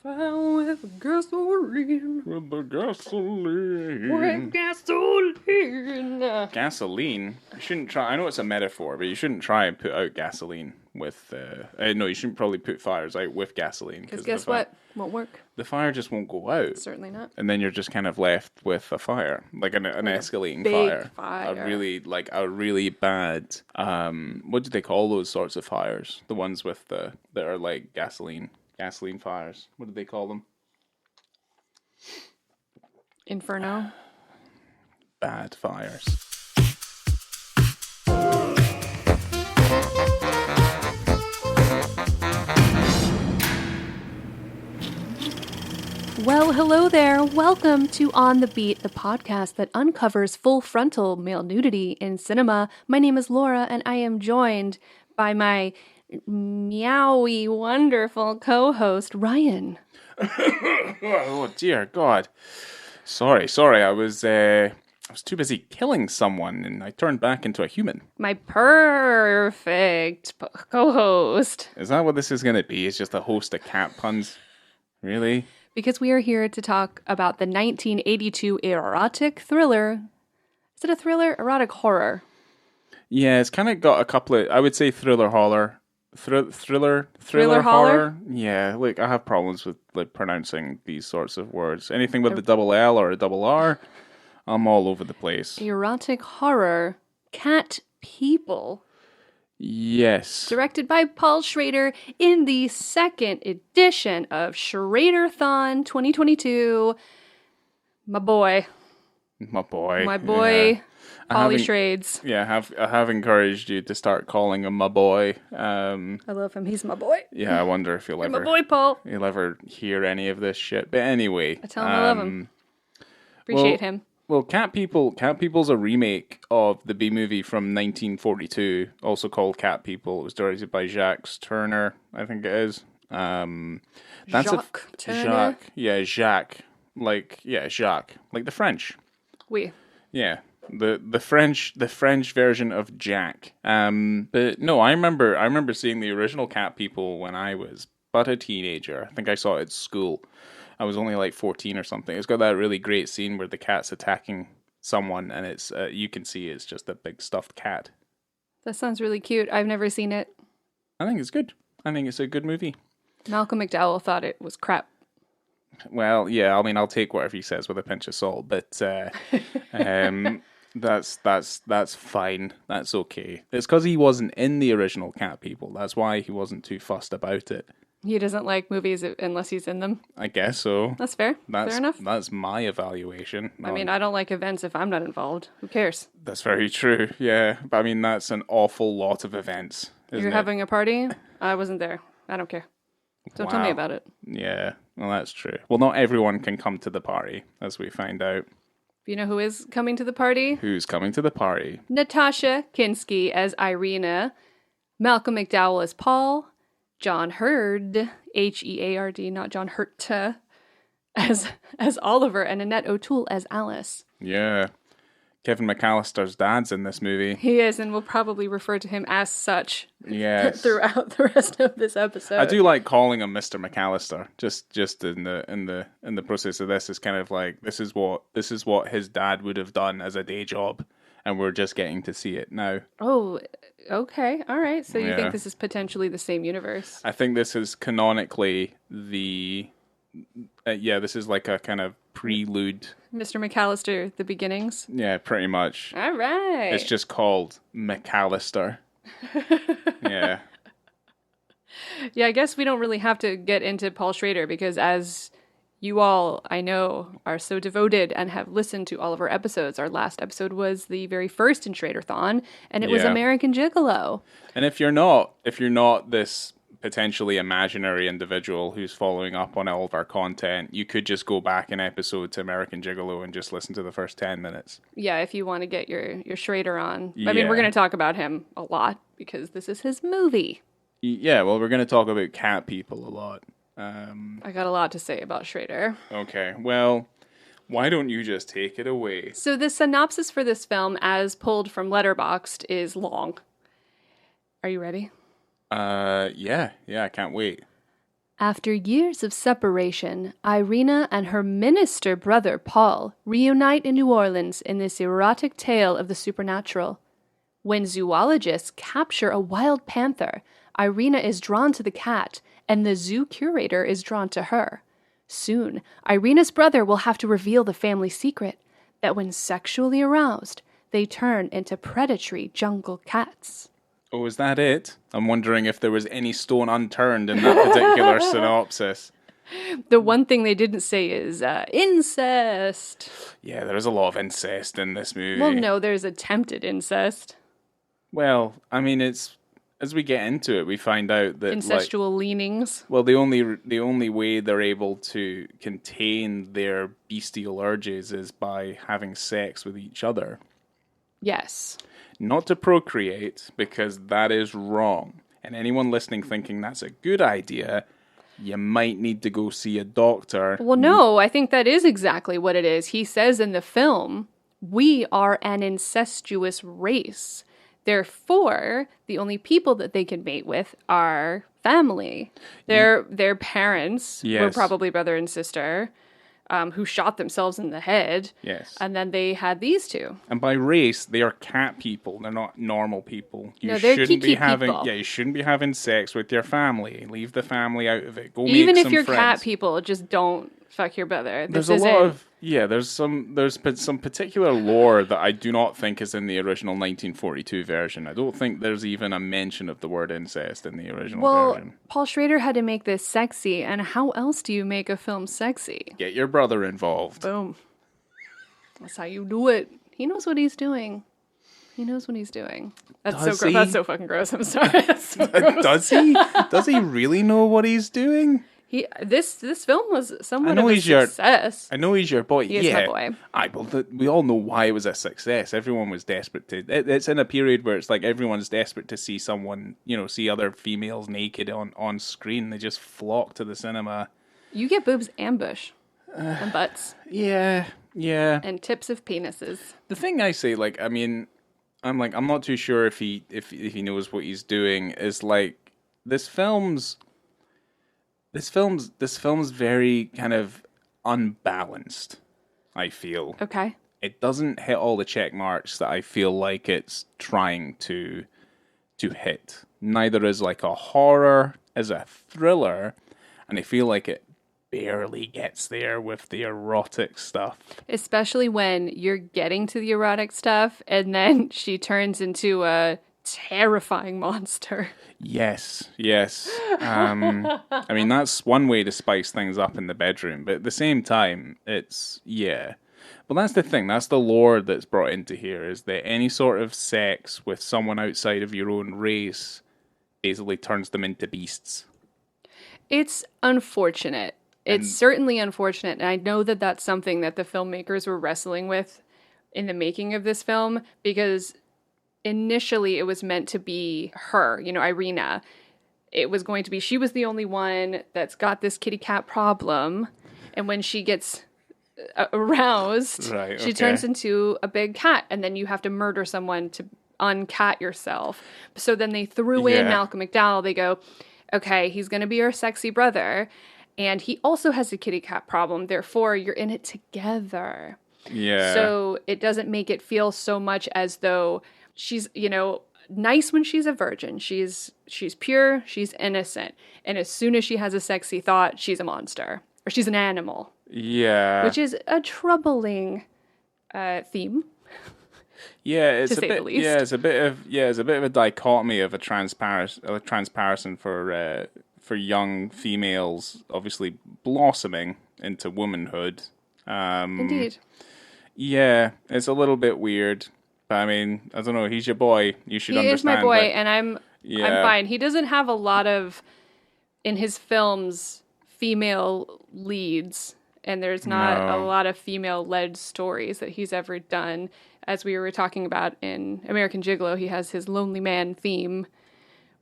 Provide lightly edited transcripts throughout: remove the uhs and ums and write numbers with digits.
With gasoline. With the gasoline. With gasoline. Gasoline? You shouldn't try. I know it's a metaphor, but you shouldn't try and put out gasoline with. No, you shouldn't probably put fires out with gasoline. Because guess what? Won't work. The fire just won't go out. Certainly not. And then you're just kind of left with a fire, like an escalating big fire. A really bad. What do they call those sorts of fires? The ones with that are like gasoline fires. What do they call them? Inferno. Bad fires. Well, hello there. Welcome to On the Beat, the podcast that uncovers full frontal male nudity in cinema. My name is Laura, and I am joined by my meowy, wonderful co-host, Ryan. Oh, dear God. Sorry. I was too busy killing someone, and I turned back into a human. My perfect co-host. Is that what this is going to be? It's just a host of cat puns? Really? Because we are here to talk about the 1982 erotic thriller. Is it a thriller? Erotic horror. Yeah, it's kind of got a couple of, I would say thriller horror. Thriller horror? horror? Yeah, like I have problems with like pronouncing these sorts of words. Anything with a double L or a double R, I'm all over the place. Erotic horror. Cat People. Yes. Directed by Paul Schrader in the second edition of Schrader-thon 2022. My boy. Yeah. Pauly Schrades. Yeah, I have encouraged you to start calling him my boy. I love him. He's my boy. Yeah, I wonder if you'll my boy, Paul. You'll ever hear any of this shit. But anyway. I tell him I love him. Appreciate him. Well, Cat People's a remake of the B-movie from 1942, also called Cat People. It was directed by Jacques Turner, I think it is. Turner? Jacques. Yeah, Jacques. Like the French. Oui. Yeah, the French version of Jack. But no, I remember seeing the original Cat People when I was but a teenager. I think I saw it at school. I was only like 14 or something. It's got that really great scene where the cat's attacking someone, and it's you can see it's just a big stuffed cat. That sounds really cute. I've never seen it. I think it's good. I think it's a good movie. Malcolm McDowell thought it was crap. Well, yeah. I mean, I'll take whatever he says with a pinch of salt, but that's fine. That's okay. It's because he wasn't in the original Cat People. That's why he wasn't too fussed about it. He doesn't like movies unless he's in them. I guess so. That's fair. Fair enough. That's my evaluation. I mean, I don't like events if I'm not involved. Who cares? That's very true. Yeah, but I mean, that's an awful lot of events. You're having a party? I wasn't there. I don't care. Don't tell me about it. Yeah, well, that's true. Well, not everyone can come to the party, as we find out. You know who is coming to the party? Who's coming to the party? Natasha Kinski as Irina, Malcolm McDowell as Paul, John Heard, Heard, not John Hurt, as Oliver, and Annette O'Toole as Alice. Yeah. Kevin McAllister's dad's in this movie. He is, and we'll probably refer to him as such yes. throughout the rest of this episode. I do like calling him Mr. McAllister. Just in the process of this, is kind of like this is what his dad would have done as a day job, and we're just getting to see it now. Oh, okay. All right. So you think this is potentially the same universe? I think this is canonically the... this is like a kind of prelude. Mr. McAllister, the beginnings? Yeah, pretty much. All right. It's just called McAllister. Yeah. Yeah, I guess we don't really have to get into Paul Schrader because as you all, I know, are so devoted and have listened to all of our episodes. Our last episode was the very first in Schrader-thon, and it was American Gigolo. And if you're not this potentially imaginary individual who's following up on all of our content, you could just go back an episode to American Gigolo and just listen to the first 10 minutes. Yeah, if you want to get your Schrader on. I mean, we're going to talk about him a lot because this is his movie. Yeah, well, we're going to talk about Cat People a lot. I got a lot to say about Schrader. Okay, well, why don't you just take it away? So the synopsis for this film, as pulled from Letterboxd, is long. Are you ready? Yeah, I can't wait. After years of separation, Irina and her minister brother Paul reunite in New Orleans in this erotic tale of the supernatural. When zoologists capture a wild panther, Irina is drawn to the cat, and the zoo curator is drawn to her. Soon, Irina's brother will have to reveal the family secret, that when sexually aroused, they turn into predatory jungle cats. Oh, is that it? I'm wondering if there was any stone unturned in that particular synopsis. The one thing they didn't say is incest. Yeah, there's a lot of incest in this movie. Well, no, there's attempted incest. Well, I mean, it's as we get into it, we find out that Incestual leanings. Well, the only way they're able to contain their bestial urges is by having sex with each other. Yes. Not to procreate, because that is wrong. And anyone listening thinking that's a good idea, you might need to go see a doctor. Well, no, I think that is exactly what it is. He says in the film, we are an incestuous race. Therefore, the only people that they can mate with are family. Their parents were probably brother and sister. Who shot themselves in the head. Yes. And then they had these two. And by race, they are cat people. They're not normal people. They're kiki people. Yeah, you shouldn't be having sex with your family. Leave the family out of it. Go Even make if some you're friends. cat people, just don't fuck your brother. There's some particular lore that I do not think is in the original 1942 version. I don't think there's even a mention of the word incest in the original version. Paul Schrader had to make this sexy, and how else do you make a film sexy? Get your brother involved. Boom. That's how you do it. He knows what he's doing. He knows what he's doing. That's Does so gross. he? That's so fucking gross. I'm sorry. That's so gross. Does he? Does he really know what he's doing? This film was somewhat of a success. I know he's your boy. He is my boy. We all know why it was a success. Everyone was desperate to. It's in a period where it's like everyone's desperate to see someone, see other females naked on screen. They just flock to the cinema. You get boobs and bush and butts. Yeah. And tips of penises. The thing I say, I'm not too sure if he knows what he's doing. Is like this film's very kind of unbalanced, I feel. Okay. It doesn't hit all the check marks that I feel like it's trying to hit. Neither is like a horror as a thriller, and I feel like it barely gets there with the erotic stuff. Especially when you're getting to the erotic stuff and then she turns into a terrifying monster. Yes. I mean, that's one way to spice things up in the bedroom, but at the same time, Well, that's the thing. That's the lore that's brought into here, is that any sort of sex with someone outside of your own race basically turns them into beasts. It's unfortunate. It's certainly unfortunate, and I know that that's something that the filmmakers were wrestling with in the making of this film, because initially it was meant to be her, Irina. It was going to be, she was the only one that's got this kitty cat problem, and when she gets aroused, she turns into a big cat, and then you have to murder someone to uncat yourself. So then they threw in Malcolm McDowell. They go, okay, he's going to be our sexy brother, and he also has a kitty cat problem, therefore you're in it together. Yeah. So it doesn't make it feel so much as though she's, nice when she's a virgin. She's pure, she's innocent. And as soon as she has a sexy thought, she's a monster. Or she's an animal. Yeah. Which is a troubling theme. Yeah, it's a bit. Yeah, it's a bit of a dichotomy of a transparison for young females, obviously blossoming into womanhood. Indeed. Yeah, it's a little bit weird. But I mean, I don't know. He's your boy. You should understand. He is my boy, and I'm fine. He doesn't have a lot of, in his films, female leads. And there's not a lot of female-led stories that he's ever done. As we were talking about in American Gigolo, he has his lonely man theme,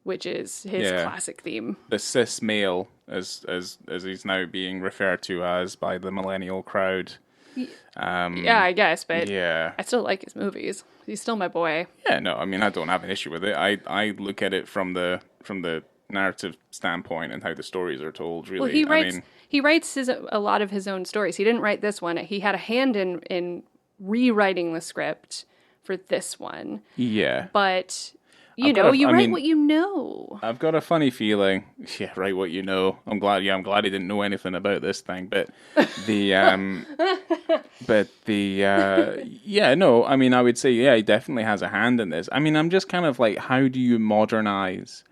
which is his classic theme. The cis male, as he's now being referred to as by the millennial crowd. I guess, but I still like his movies. He's still my boy. Yeah, no, I mean, I don't have an issue with it. I look at it from the narrative standpoint and how the stories are told. Really, Well, he writes a lot of his own stories. He didn't write this one. He had a hand in rewriting the script for this one. Yeah, But you write what you know. I've got a funny feeling. Yeah, write what you know. I'm glad he didn't know anything about this thing, but yeah, no. I mean, I would say he definitely has a hand in this. I mean, I'm just kind of like, how do you modernize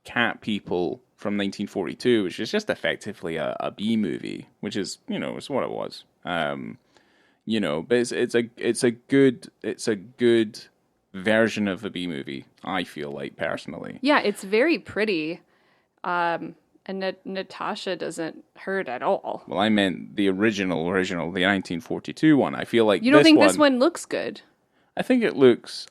Cat People from 1942, which is just effectively a B movie, which is it's what it was. But it's a good version of a B movie, I feel like, personally. Yeah, it's very pretty. And Natasha doesn't hurt at all. Well, I meant the original, the 1942 one. I feel like you don't think this one looks good? I think it looks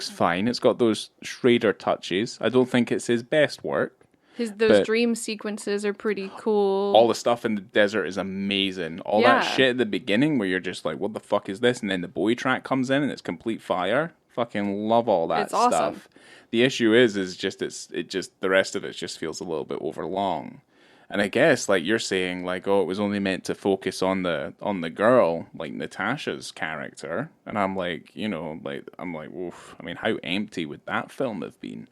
fine. It's got those Schrader touches. I don't think it's his best work. Those dream sequences are pretty cool. All the stuff in the desert is amazing. All that shit at the beginning where you're just like, what the fuck is this? And then the Bowie track comes in and it's complete fire. Fucking love all that stuff. Awesome. The issue is the rest of it just feels a little bit overlong. And I guess, like you're saying, like, it was only meant to focus on the girl, like Natasha's character. And I'm like, oof. I mean, how empty would that film have been?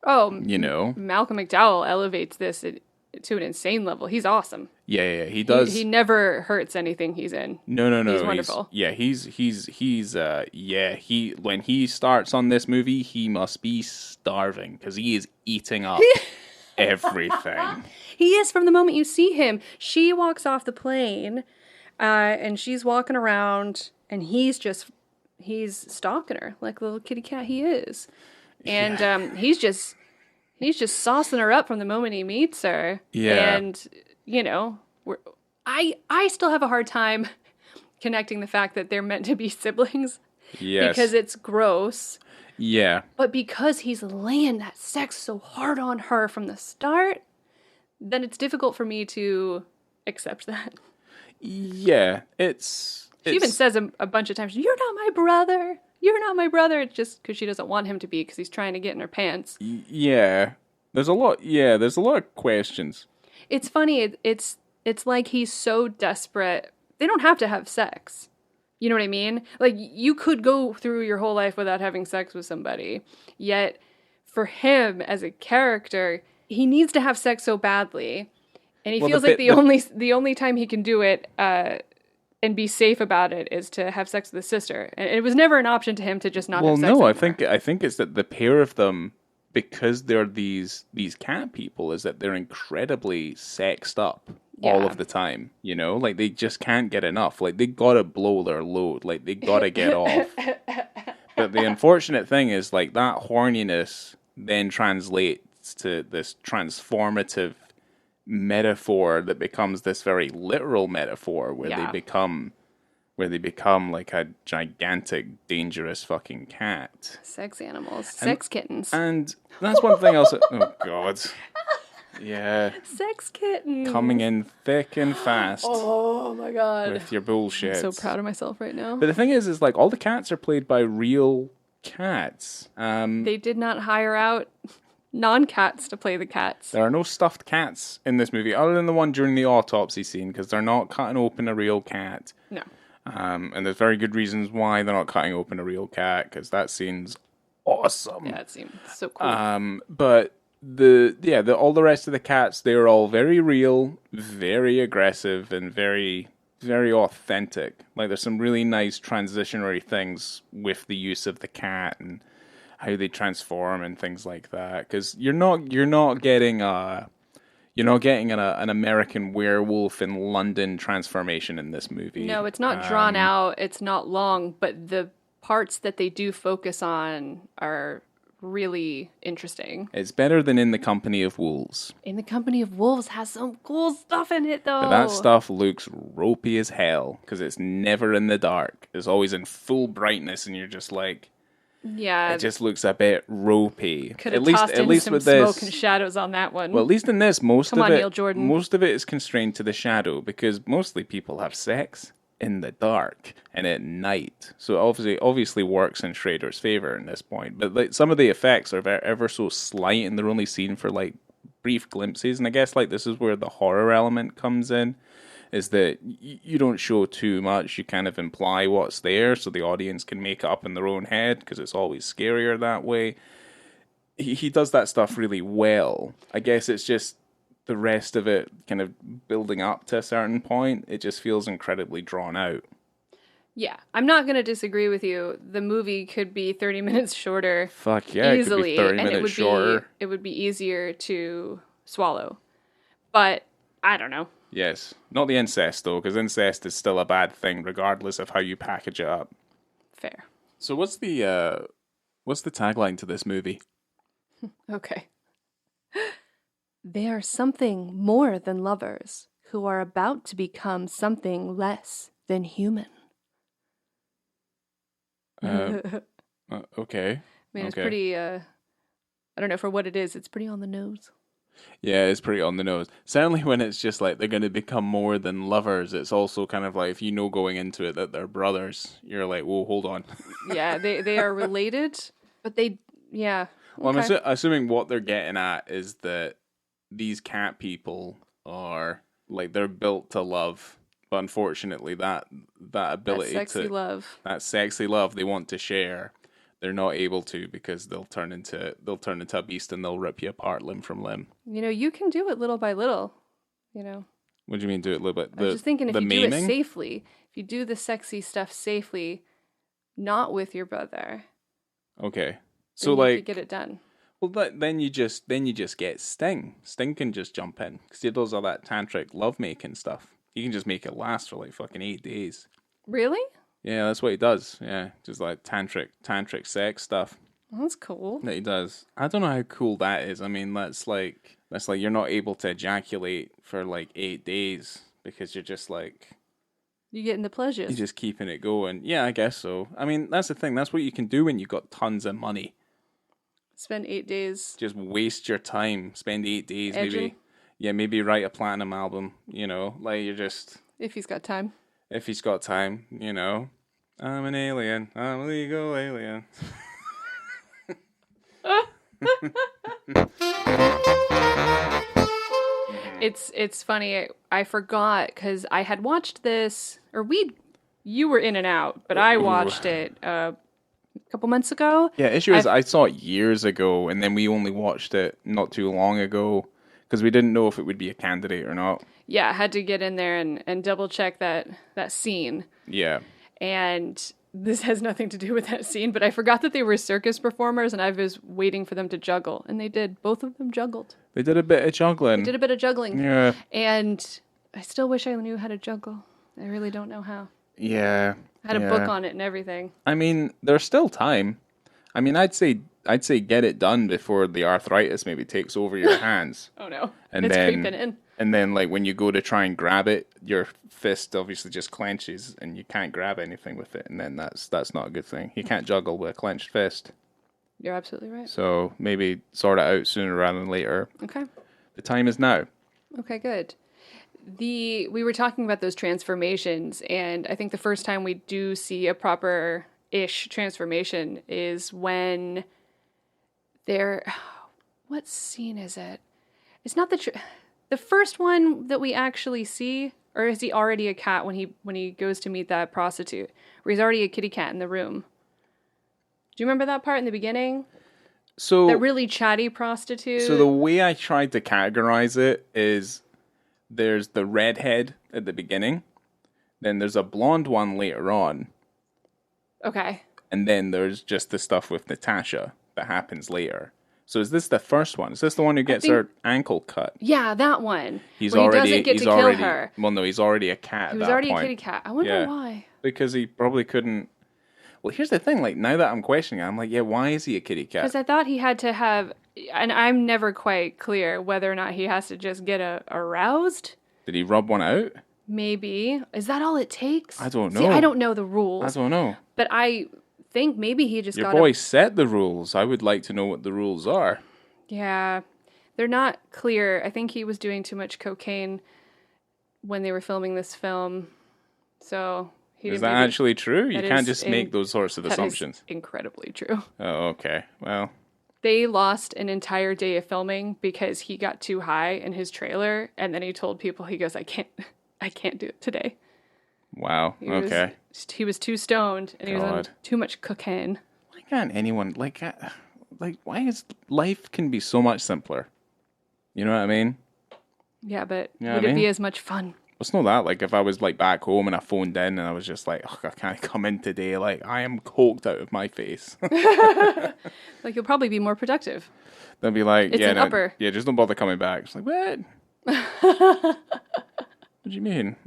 Oh, Malcolm McDowell elevates this to an insane level. He's awesome. Yeah, he does. He never hurts anything he's in. No. He's wonderful. When he starts on this movie, he must be starving because he is eating up everything. He is from the moment you see him. She walks off the plane, and she's walking around, and he's stalking her like the little kitty cat he is. And he's just saucing her up from the moment he meets her. Yeah. And I still have a hard time connecting the fact that they're meant to be siblings. Yes. Because it's gross. Yeah. But because he's laying that sex so hard on her from the start, then it's difficult for me to accept that. Yeah. She even says a bunch of times, "You're not my brother. You're not my brother." It's just because she doesn't want him to be, because he's trying to get in her pants. Yeah. There's a lot of questions. It's funny. It's like he's so desperate. They don't have to have sex. You know what I mean? Like, you could go through your whole life without having sex with somebody. Yet, for him as a character, he needs to have sex so badly. And he feels like the only time he can do it and be safe about it is to have sex with his sister. And it was never an option to him to just not have sex with her. Well, no, I think it's that the pair of them, because they're these cat people, is that they're incredibly sexed up all of the time. Like, they just can't get enough. Like, they gotta blow their load. Like, they gotta get off. But the unfortunate thing is, like, that horniness then translates to this transformative metaphor that becomes this very literal metaphor where they become like a gigantic, dangerous fucking cat. Sex animals. Sex kittens. And that's one thing else. Oh, God. Yeah. Sex kittens. Coming in thick and fast. Oh, my God. With your bullshit. I'm so proud of myself right now. But the thing is like, all the cats are played by real cats. They did not hire out non-cats to play the cats. There are no stuffed cats in this movie, other than the one during the autopsy scene, because they're not cutting open a real cat. No. And there's very good reasons why they're not cutting open a real cat, because that scene's awesome. Yeah, it seems so cool. But all the rest of the cats, they're all very real, very aggressive, and very, very authentic. Like, there's some really nice transitionary things with the use of the cat and how they transform and things like that. Because you're not getting an American Werewolf in London transformation in this movie. No, it's not drawn out. It's not long, but the parts that they do focus on are really interesting. It's better than In the Company of Wolves. In the Company of Wolves has some cool stuff in it, though. But that stuff looks ropey as hell, because it's never in the dark. It's always in full brightness, and you're just like, yeah, it just looks a bit ropey. Could have tossed in some smoke and shadows on that one. Well, at least in this, most of Neil Jordan. it is constrained to the shadow, because mostly people have sex in the dark and at night. So obviously works in Schrader's favor in this point. But like some of the effects are ever so slight, and they're only seen for like brief glimpses. And I guess like this is where the horror element comes in, is that you don't show too much. You kind of imply what's there so the audience can make it up in their own head, because it's always scarier that way. He does that stuff really well. I guess it's just the rest of it kind of building up to a certain point. It just feels incredibly drawn out. Yeah, I'm not going to disagree with you. The movie could be 30 minutes shorter. Fuck yeah, easily, it could be 30 minutes shorter. It would be easier to swallow. But I don't know. Yes. Not the incest, though, because incest is still a bad thing, regardless of how you package it up. Fair. So what's the tagline to this movie? Okay. They are something more than lovers who are about to become something less than human. Okay. I mean, it's pretty, I don't know, for what it is, it's pretty on the nose. Yeah, it's pretty on the nose. Certainly when it's just like they're going to become more than lovers, it's also kind of like, if you know going into it that they're brothers, you're like, whoa, hold on. Yeah, they are related, but yeah. Well, okay. I'm assuming what they're getting at is that these cat people are, like, they're built to love, but unfortunately that ability that sexy love they want to share, they're not able to, because they'll turn into a beast and they'll rip you apart limb from limb. You know, you can do it little by little, you know. What do you mean do it a little bit? I was just thinking, if you do it safely, if you do the sexy stuff safely, not with your brother. Okay. So you like could get it done. Well, then you just get Sting. Sting can just jump in, because he does all that tantric lovemaking stuff. He can just make it last for like fucking 8 days. Really? Yeah, that's what he does. Yeah, just like tantric sex stuff. That's cool. That he does. I don't know how cool that is. I mean, that's like you're not able to ejaculate for like 8 days because you're just like, you're getting the pleasures. You're just keeping it going. Yeah, I guess so. I mean, that's the thing. That's what you can do when you got tons of money. Spend 8 days. Just waste your time. Spend 8 days, edging. maybe. Yeah, maybe write a platinum album. You know, like you're just. If he's got time. If he's got time, you know. I'm an alien. I'm a legal alien. It's funny. I forgot, because I had watched this, or you were in and out, but I watched it a couple months ago. Yeah, issue is I saw it years ago, and then we only watched it not too long ago, because we didn't know if it would be a candidate or not. Yeah, I had to get in there and double check that scene. Yeah. And this has nothing to do with that scene, but I forgot that they were circus performers, and I was waiting for them to juggle. And they did. Both of them juggled. They did a bit of juggling. Yeah. And I still wish I knew how to juggle. I really don't know how. Yeah. I had a book on it and everything. I mean, there's still time. I mean, I'd say get it done before the arthritis maybe takes over your hands. Oh no. And it's then, creeping in. And then, like, when you go to try and grab it, your fist obviously just clenches and you can't grab anything with it. And then that's not a good thing. You can't juggle with a clenched fist. You're absolutely right. So maybe sort it out sooner rather than later. Okay. The time is now. Okay, good. We were talking about those transformations, and I think the first time we do see a proper-ish transformation is when what scene is it? It's not the first one that we actually see, or is he already a cat when he goes to meet that prostitute? Or he's already a kitty cat in the room? Do you remember that part in the beginning? So that really chatty prostitute. So the way I tried to categorize it is there's the redhead at the beginning, then there's a blonde one later on. Okay. And then there's just the stuff with Natasha that happens later. So is this the first one? Is this the one who gets her ankle cut? Yeah, that one. He doesn't get to kill her. Well, no, he's already a cat. He was already a kitty cat. I wonder why. Because he probably couldn't. Well, here's the thing. Like, now that I'm questioning it, I'm like, yeah, why is he a kitty cat? Because I thought he had to have, and I'm never quite clear whether or not he has to just get aroused. Did he rub one out? Maybe. Is that all it takes? I don't know. See, I don't know the rules. I don't know. But I think maybe he just Your boy set the rules. I would like to know what the rules are. Yeah. They're not clear. I think he was doing too much cocaine when they were filming this film. So he Is didn't that maybe, actually true? You that can't is just make those sorts of that is assumptions. incredibly true. Oh, okay. Well, They lost an entire day of filming because he got too high in his trailer, and then he told people, he goes, I can't do it today. wow. Okay. He was too stoned, and he was on God. too much cocaine. Why can't anyone why is life can be so much simpler? You know what I mean? Yeah, but You know would what I it be mean? as much fun? It's not that. Like, if I was like back home and I phoned in and I was just like, I can't come in today. Like, I am coked out of my face. Like, you'll probably be more productive. They'll be like, It's an upper. yeah, just don't bother coming back. It's like, what? What do you mean?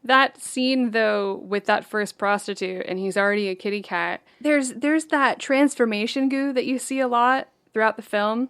That scene, though, with that first prostitute, and he's already a kitty cat, there's that transformation goo that you see a lot throughout the film,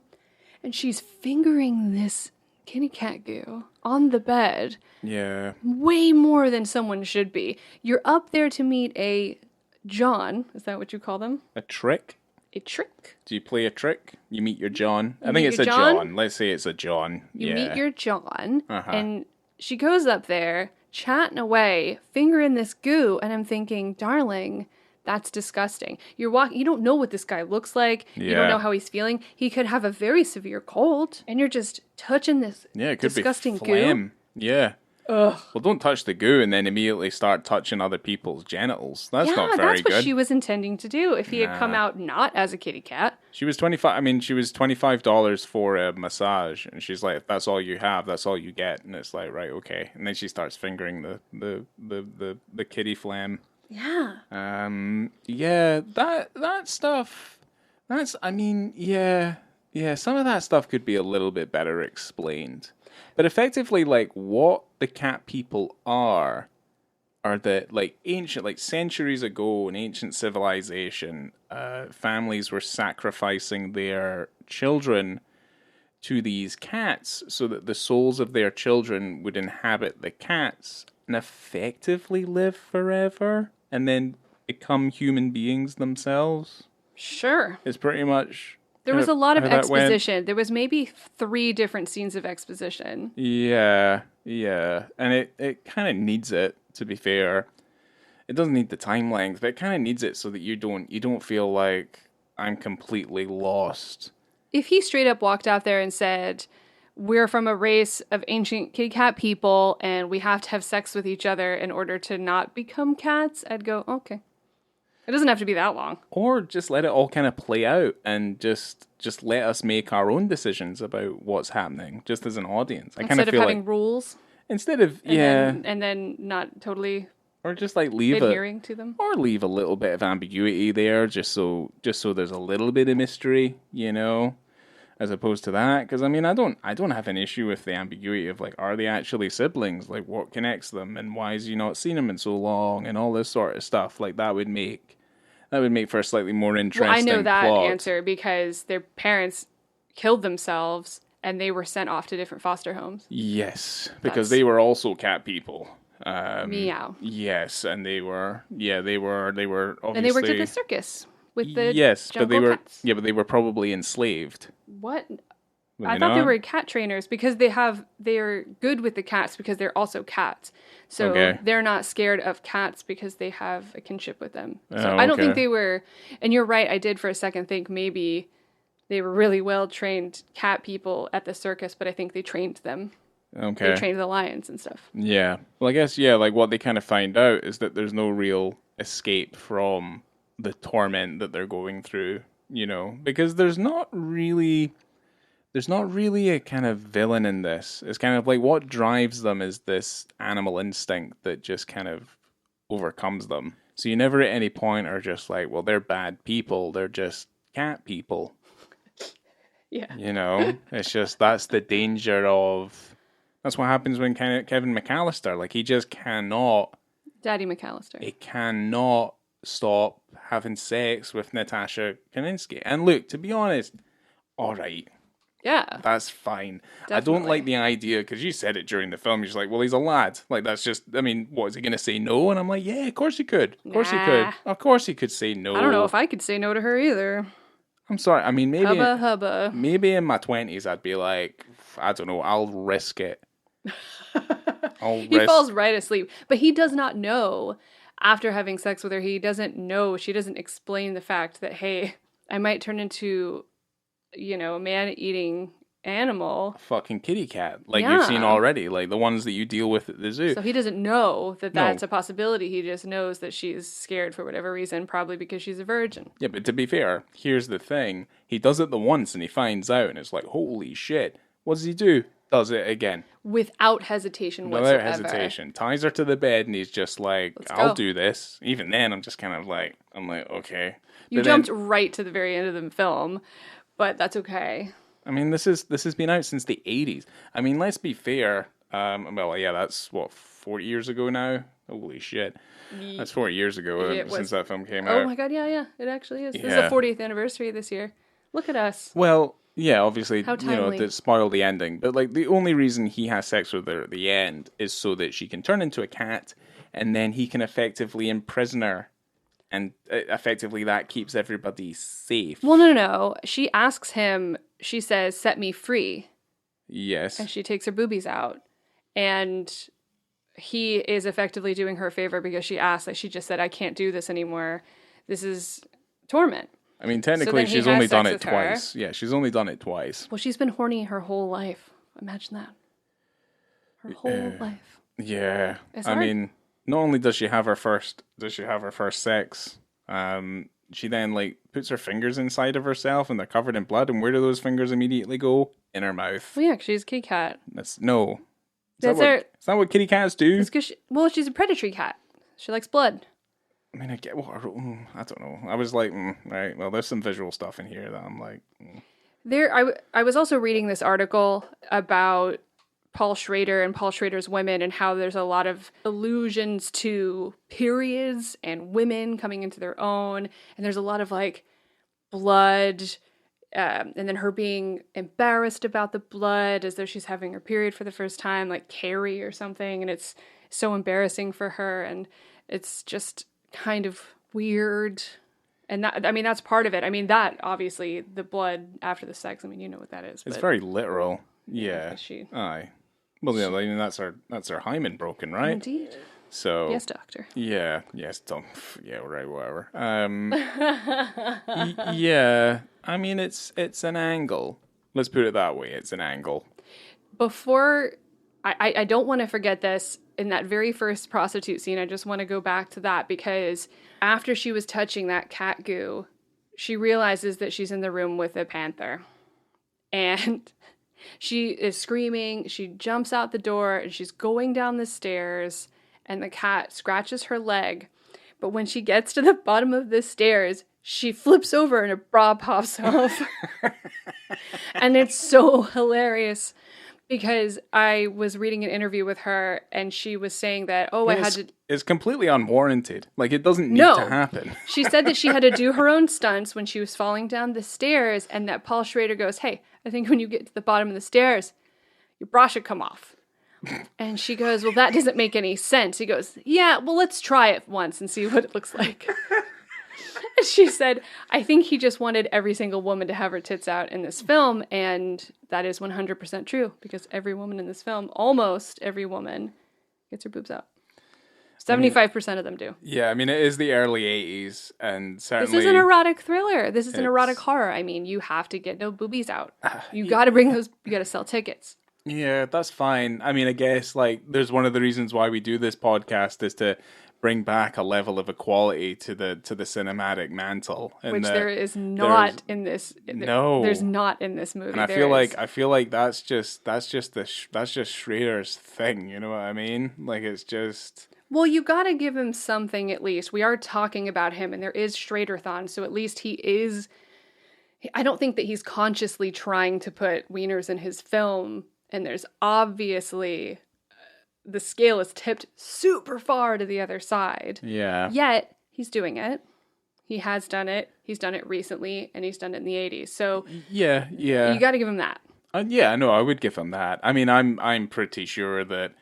and she's fingering this kitty cat goo on the bed Yeah. way more than someone should be. You're up there to meet a John. Is that what you call them? A trick? A trick. Do you play a trick? You meet your John? I meet think it's your a John? John. Let's say it's a John. You meet your John, Uh-huh. and she goes up there, chatting away, fingering this goo, and I'm thinking, darling, that's disgusting. You're walking, you don't know what this guy looks like. You don't Yeah. know how he's feeling. He could have a very severe cold, and you're just touching this Yeah, it could disgusting be goo. phlegm. Yeah. Ugh. Well, don't touch the goo and then immediately start touching other people's genitals. That's Yeah, not very that's what good. she was intending to do if he had come out not as a kitty cat. She was 25. I mean, she was $25 for a massage, and she's like, "If that's all you have, that's all you get." And it's like, right, okay. And then she starts fingering the kitty phlegm. Yeah. Yeah, that stuff. I mean, yeah. Some of that stuff could be a little bit better explained, but effectively, like what the cat people are that like ancient, like centuries ago in ancient civilization, families were sacrificing their children to these cats so that the souls of their children would inhabit the cats and effectively live forever and then become human beings themselves. Sure. It's pretty much... There was a lot of how that went. exposition. There was maybe 3 different scenes of exposition. Yeah. And it kind of needs it, to be fair. It doesn't need the time length, but it kind of needs it so that you don't feel like I'm completely lost. If he straight up walked out there and said, we're from a race of ancient kitty cat people and we have to have sex with each other in order to not become cats, I'd go, okay. It doesn't have to be that long. Or just let it all kind of play out and just let us make our own decisions about what's happening, just as an audience. I kind Instead of of feel having like rules. instead of And then not totally or just like leave adhering to them. or leave a little bit of ambiguity there, just so there's a little bit of mystery, as opposed to that. Because I mean, I don't have an issue with the ambiguity of like, are they actually siblings? Like, what connects them, and why has you not seen them in so long, and all this sort of stuff. Like that would make for a slightly more interesting. Well, I know that plot. answer because their parents killed themselves and they were sent off to different foster homes. Yes, because they were also cat people. Meow. Yes, and they were obviously, And they worked at the circus with the but they were cats. but they were probably enslaved. What? Were I they thought they not? were cat trainers because they're good with the cats because they're also cats. So Okay. they're not scared of cats because they have a kinship with them. So Oh, I don't think okay. they were, and you're right, I did for a second think maybe they were really well trained cat people at the circus, but I think they trained them. Okay. They trained the lions and stuff. Yeah. Well, I guess, yeah, like what they kind of find out is that there's no real escape from the torment that they're going through, because there's not really a kind of villain in this. It's kind of like what drives them is this animal instinct that just kind of overcomes them. So you never at any point are just like, well, they're bad people. They're just cat people. Yeah. It's just, that's the danger of, that's what happens when Kevin McAllister, like he just cannot, Daddy McAllister. he cannot stop having sex with Natasha Kaninski. And look, to be honest, all right. Yeah. That's fine. I Definitely. don't like the idea, because you said it during the film, you're just like, well, he's a lad. Like, that's just, I mean, what, is he going to say no? And I'm like, yeah, of course he could. Of course he could. Nah. Of course he could say no. I don't know if I could say no to her either. I'm sorry. I mean, Hubba. maybe in my 20s, I'd be like, I don't know, I'll risk it. I'll He rest. falls right asleep. But he does not know, after having sex with her, he doesn't know, she doesn't explain the fact that, hey, I might turn into, a man-eating animal. Fucking kitty cat, like you've seen already, like the ones that you deal with at the zoo. So he doesn't know that No. that's a possibility. He just knows that she's scared for whatever reason, probably because she's a virgin. Yeah, but to be fair, here's the thing. He does it the once and he finds out and it's like, holy shit. What does he do? Does it again. Without hesitation whatsoever. Without hesitation. Ties her to the bed and he's just like, I'll do this. Even then, I'm just kind of like, okay. You jumped right to the very end of the film, but that's okay. I mean, this has been out since the 80s. I mean, let's be fair. That's 40 years ago now. Holy shit, that's 40 years ago since that film came out. Oh my god, yeah, it actually is. Yeah. This is the 40th anniversary this year. Look at us. Well, yeah, obviously, how timely. To spoil the ending, but like the only reason he has sex with her at the end is so that she can turn into a cat, and then he can effectively imprison her. And effectively, that keeps everybody safe. Well, no. She asks him, she says, set me free. Yes. And she takes her boobies out. And he is effectively doing her a favor because she asked, like she just said, I can't do this anymore. This is torment. I mean, technically, she's only done it twice. Yeah, she's only done it twice. Well, she's been horny her whole life. Imagine that. Her whole life. Yeah. I mean... Not only does she have her first sex, she then like puts her fingers inside of herself and they're covered in blood. And where do those fingers immediately go? In her mouth. Well, yeah, 'cause she's a kitty cat. Is that what kitty cats do? It's 'cause she's a predatory cat. She likes blood. I mean, I don't know. I was like, right. Well, there's some visual stuff in here that I'm like. I was also reading this article about Paul Schrader and Paul Schrader's women and how there's a lot of allusions to periods and women coming into their own. And there's a lot of like blood and then her being embarrassed about the blood as though she's having her period for the first time, like Carrie or something. And it's so embarrassing for her. And it's just kind of weird. And that's part of it. I mean, that obviously the blood after the sex. I mean, you know what that is. It's very literal. Yeah. Aye. Well, yeah, I mean, that's our hymen broken, right? Indeed. So yes, doctor. Yeah, yes, yeah, right, whatever. Yeah, I mean, it's an angle. Let's put it that way. It's an angle. Before, I don't want to forget this. In that very first prostitute scene, I just want to go back to that because after she was touching that cat goo, she realizes that she's in the room with a panther, and she is screaming, she jumps out the door, and she's going down the stairs, and the cat scratches her leg. But when she gets to the bottom of the stairs, she flips over and a bra pops off. And it's so hilarious because I was reading an interview with her, and she was saying that, it's completely unwarranted. Like, it doesn't need to happen. She said that she had to do her own stunts when she was falling down the stairs, and that Paul Schrader goes, hey, I think when you get to the bottom of the stairs, your bra should come off. And she goes, well, that doesn't make any sense. He goes, yeah, well, let's try it once and see what it looks like. She said, I think he just wanted every single woman to have her tits out in this film, and that is 100% true, because every woman in this film, almost every woman, gets her boobs out. 75% of them do. Yeah, I mean, it is the early 80s, and certainly... This is an erotic thriller. This is an erotic horror. I mean, you have to get no boobies out. You got to bring those, you got to sell tickets. Yeah, that's fine. I mean, I guess, like, there's one of the reasons why we do this podcast is to bring back a level of equality to the cinematic mantle, which there is not in this. No, there's not in this movie. And I feel like that's just Schrader's thing. You know what I mean? Like, it's just. Well, you got to give him something at least. We are talking about him, and there is Schrader-thon, so at least he is. I don't think that he's consciously trying to put wieners in his film, and there's obviously. The scale is tipped super far to the other side. Yeah. Yet, he's doing it. He has done it. He's done it recently, and he's done it in the 80s. So, yeah. You got to give him that. Yeah, no, I would give him that. I mean, I'm pretty sure that,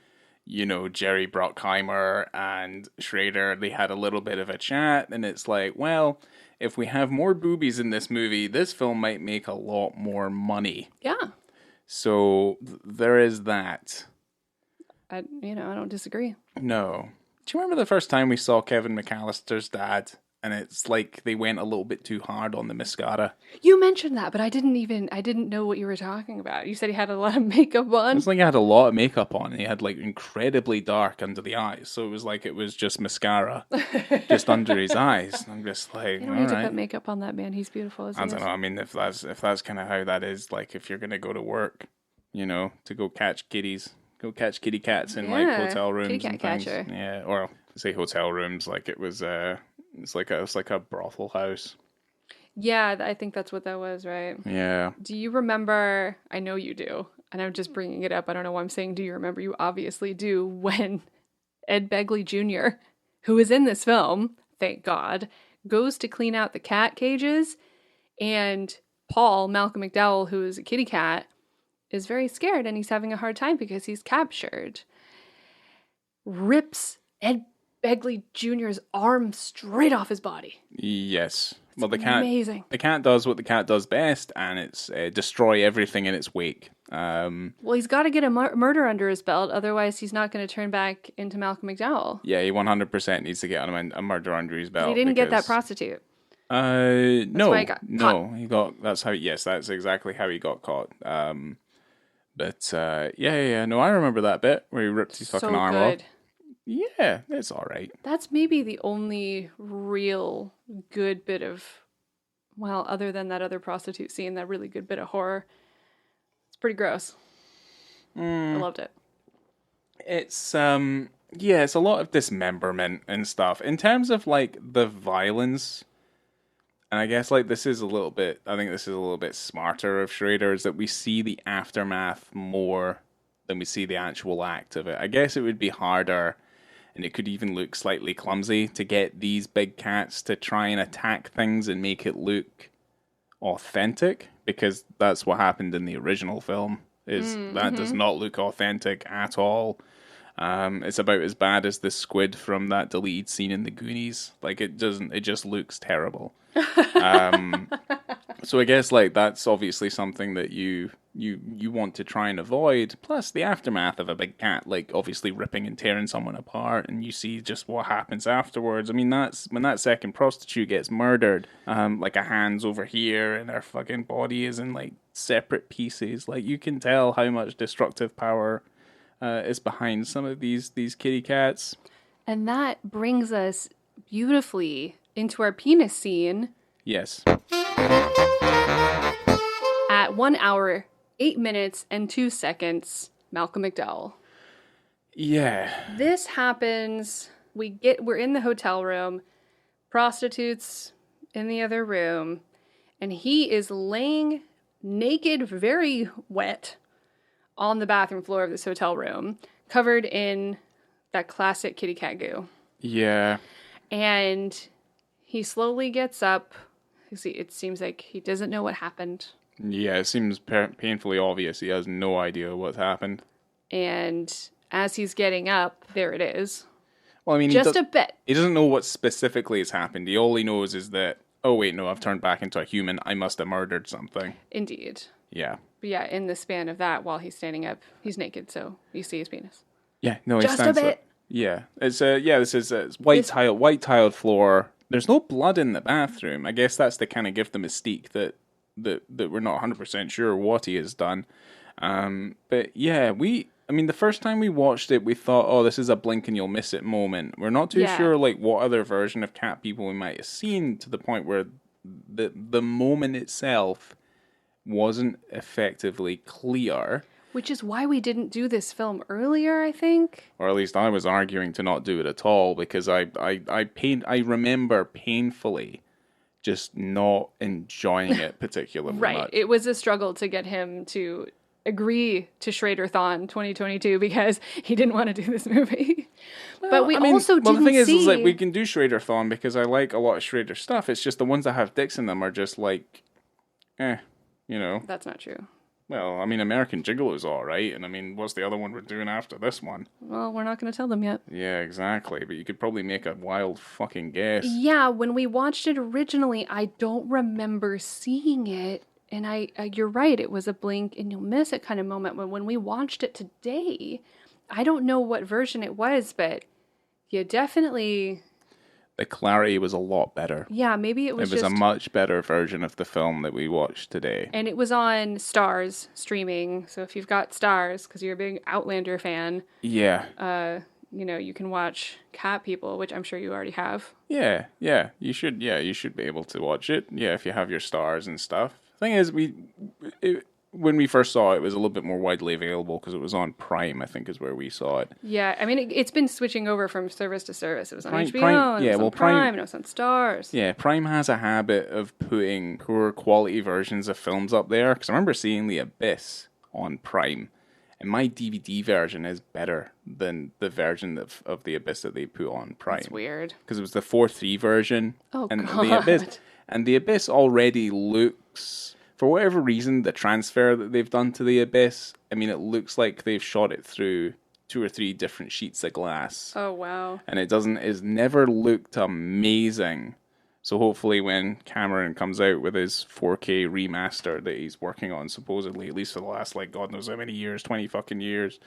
you know, Jerry Bruckheimer and Schrader, they had a little bit of a chat, and it's like, well, if we have more boobies in this movie, this film might make a lot more money. Yeah. So, there is that. I don't disagree. No. Do you remember the first time we saw Kevin McAllister's dad? And it's like they went a little bit too hard on the mascara. You mentioned that, but I didn't know what you were talking about. You said he had a lot of makeup on. It's like he had a lot of makeup on, and he had like incredibly dark under the eyes. So it was just mascara just under his eyes. And I'm just like, You don't need to put makeup on that man. He's beautiful as he is. I don't know. I mean, if that's kind of how that is, like if you're gonna go to work, to go catch kitties, go catch kitty cats in like hotel rooms kitty cat and things. catcher. Yeah, or say hotel rooms, like it was it's like a brothel house. Yeah, I think that's what that was, right? Yeah. Do you remember? I know you do, and I'm just bringing it up. I don't know why I'm saying do you remember? You obviously do. When Ed Begley Jr., who is in this film, thank God, goes to clean out the cat cages, and Paul, Malcolm McDowell, who is a kitty cat, is very scared, and he's having a hard time because he's captured. Rips Ed Begley Jr.'s arm straight off his body. Yes. Well, amazing. The cat does what the cat does best, and it's destroy everything in its wake. Well, he's got to get a murder under his belt, otherwise he's not going to turn back into Malcolm McDowell. Yeah, he 100% needs to get a murder under his belt. He didn't get that prostitute. No, he got caught. He got. That's exactly how he got caught. But no, I remember that bit where he ripped his fucking arm off. Yeah, it's all right. That's maybe the only real good bit of, well, other than that other prostitute scene, that really good bit of horror. It's pretty gross. I loved it. It's it's a lot of dismemberment and stuff. In terms of like the violence, and I guess like this is a little bit smarter of Schrader, is that we see the aftermath more than we see the actual act of it. I guess it would be harder, and it could even look slightly clumsy, to get these big cats to try and attack things and make it look authentic, because that's what happened in the original film. That does not look authentic at all. It's about as bad as the squid from that deleted scene in The Goonies. Like, it just looks terrible. So I guess like that's obviously something that you want to try and avoid. Plus the aftermath of a big cat, like obviously ripping and tearing someone apart, and you see just what happens afterwards. I mean, that's when that second prostitute gets murdered. Like a hand's over here, and her fucking body is in like separate pieces. Like you can tell how much destructive power is behind some of these kitty cats. And that brings us beautifully into our penis scene. Yes. At 1 hour, 8 minutes, and 2 seconds, Malcolm McDowell. Yeah. This happens, we're in the hotel room, prostitutes in the other room, and he is laying naked, very wet, on the bathroom floor of this hotel room, covered in that classic kitty cat goo. Yeah. And he slowly gets up. It seems like he doesn't know what happened. Yeah, it seems painfully obvious. He has no idea what's happened. And as he's getting up, there it is. Well, I mean, just a bit. He doesn't know what specifically has happened. All he knows is that, oh wait, no, I've turned back into a human. I must have murdered something. Indeed. Yeah. But yeah, in the span of that, while he's standing up, he's naked, so you see his penis. Yeah, no, he just stands a bit. Up. Yeah, this is white tiled floor. There's no blood in the bathroom. I guess that's to kind of give the mystique that we're not 100% sure what he has done. But yeah, the first time we watched it, we thought, oh, this is a blink and you'll miss it moment. We're not too sure like what other version of cat people we might have seen, to the point where the moment itself wasn't effectively clear. Which is why we didn't do this film earlier, I think. Or at least I was arguing to not do it at all, because I remember painfully just not enjoying it particularly right. much. It was a struggle to get him to agree to Schrader-thon 2022 because he didn't want to do this movie. Well, but the thing is like we can do Schrader-thon because I like a lot of Schrader stuff. It's just the ones that have dicks in them are just like, That's not true. Well, I mean, American Gigolo's all right, and I mean, what's the other one we're doing after this one? Well, we're not going to tell them yet. Yeah, exactly, but you could probably make a wild fucking guess. Yeah, when we watched it originally, I don't remember seeing it, and you're right, it was a blink and you'll miss it kind of moment, but when we watched it today, I don't know what version it was, but you definitely, The clarity was a lot better. yeah, maybe it It was was a just, much better version of the film that we watched today. and it was on Stars streaming. So if you've got Stars, because you're a big Outlander fan, Yeah. you can watch Cat People, which I'm sure you already have. Yeah. You should be able to watch it. Yeah, if you have your stars and stuff. Thing is, when we first saw it, it was a little bit more widely available because it was on Prime, I think is where we saw it. Yeah, I mean, it's been switching over from service to service. It was on Prime- HBO, Prime- and it yeah, was well, on Prime, Prime- and it was on Stars. Yeah, Prime has a habit of putting poor quality versions of films up there. Because I remember seeing The Abyss on Prime, and my DVD version is better than the version of The Abyss that they put on Prime. It's weird. Because it was the 4:3 version. Oh, and God. The Abyss already looks, for whatever reason, the transfer that they've done to The Abyss, I mean, it looks like they've shot it through 2 or 3 different sheets of glass. Oh, wow. And it's never looked amazing. So hopefully when Cameron comes out with his 4K remaster that he's working on, supposedly, at least for the last, like, God knows how many years, 20 fucking years,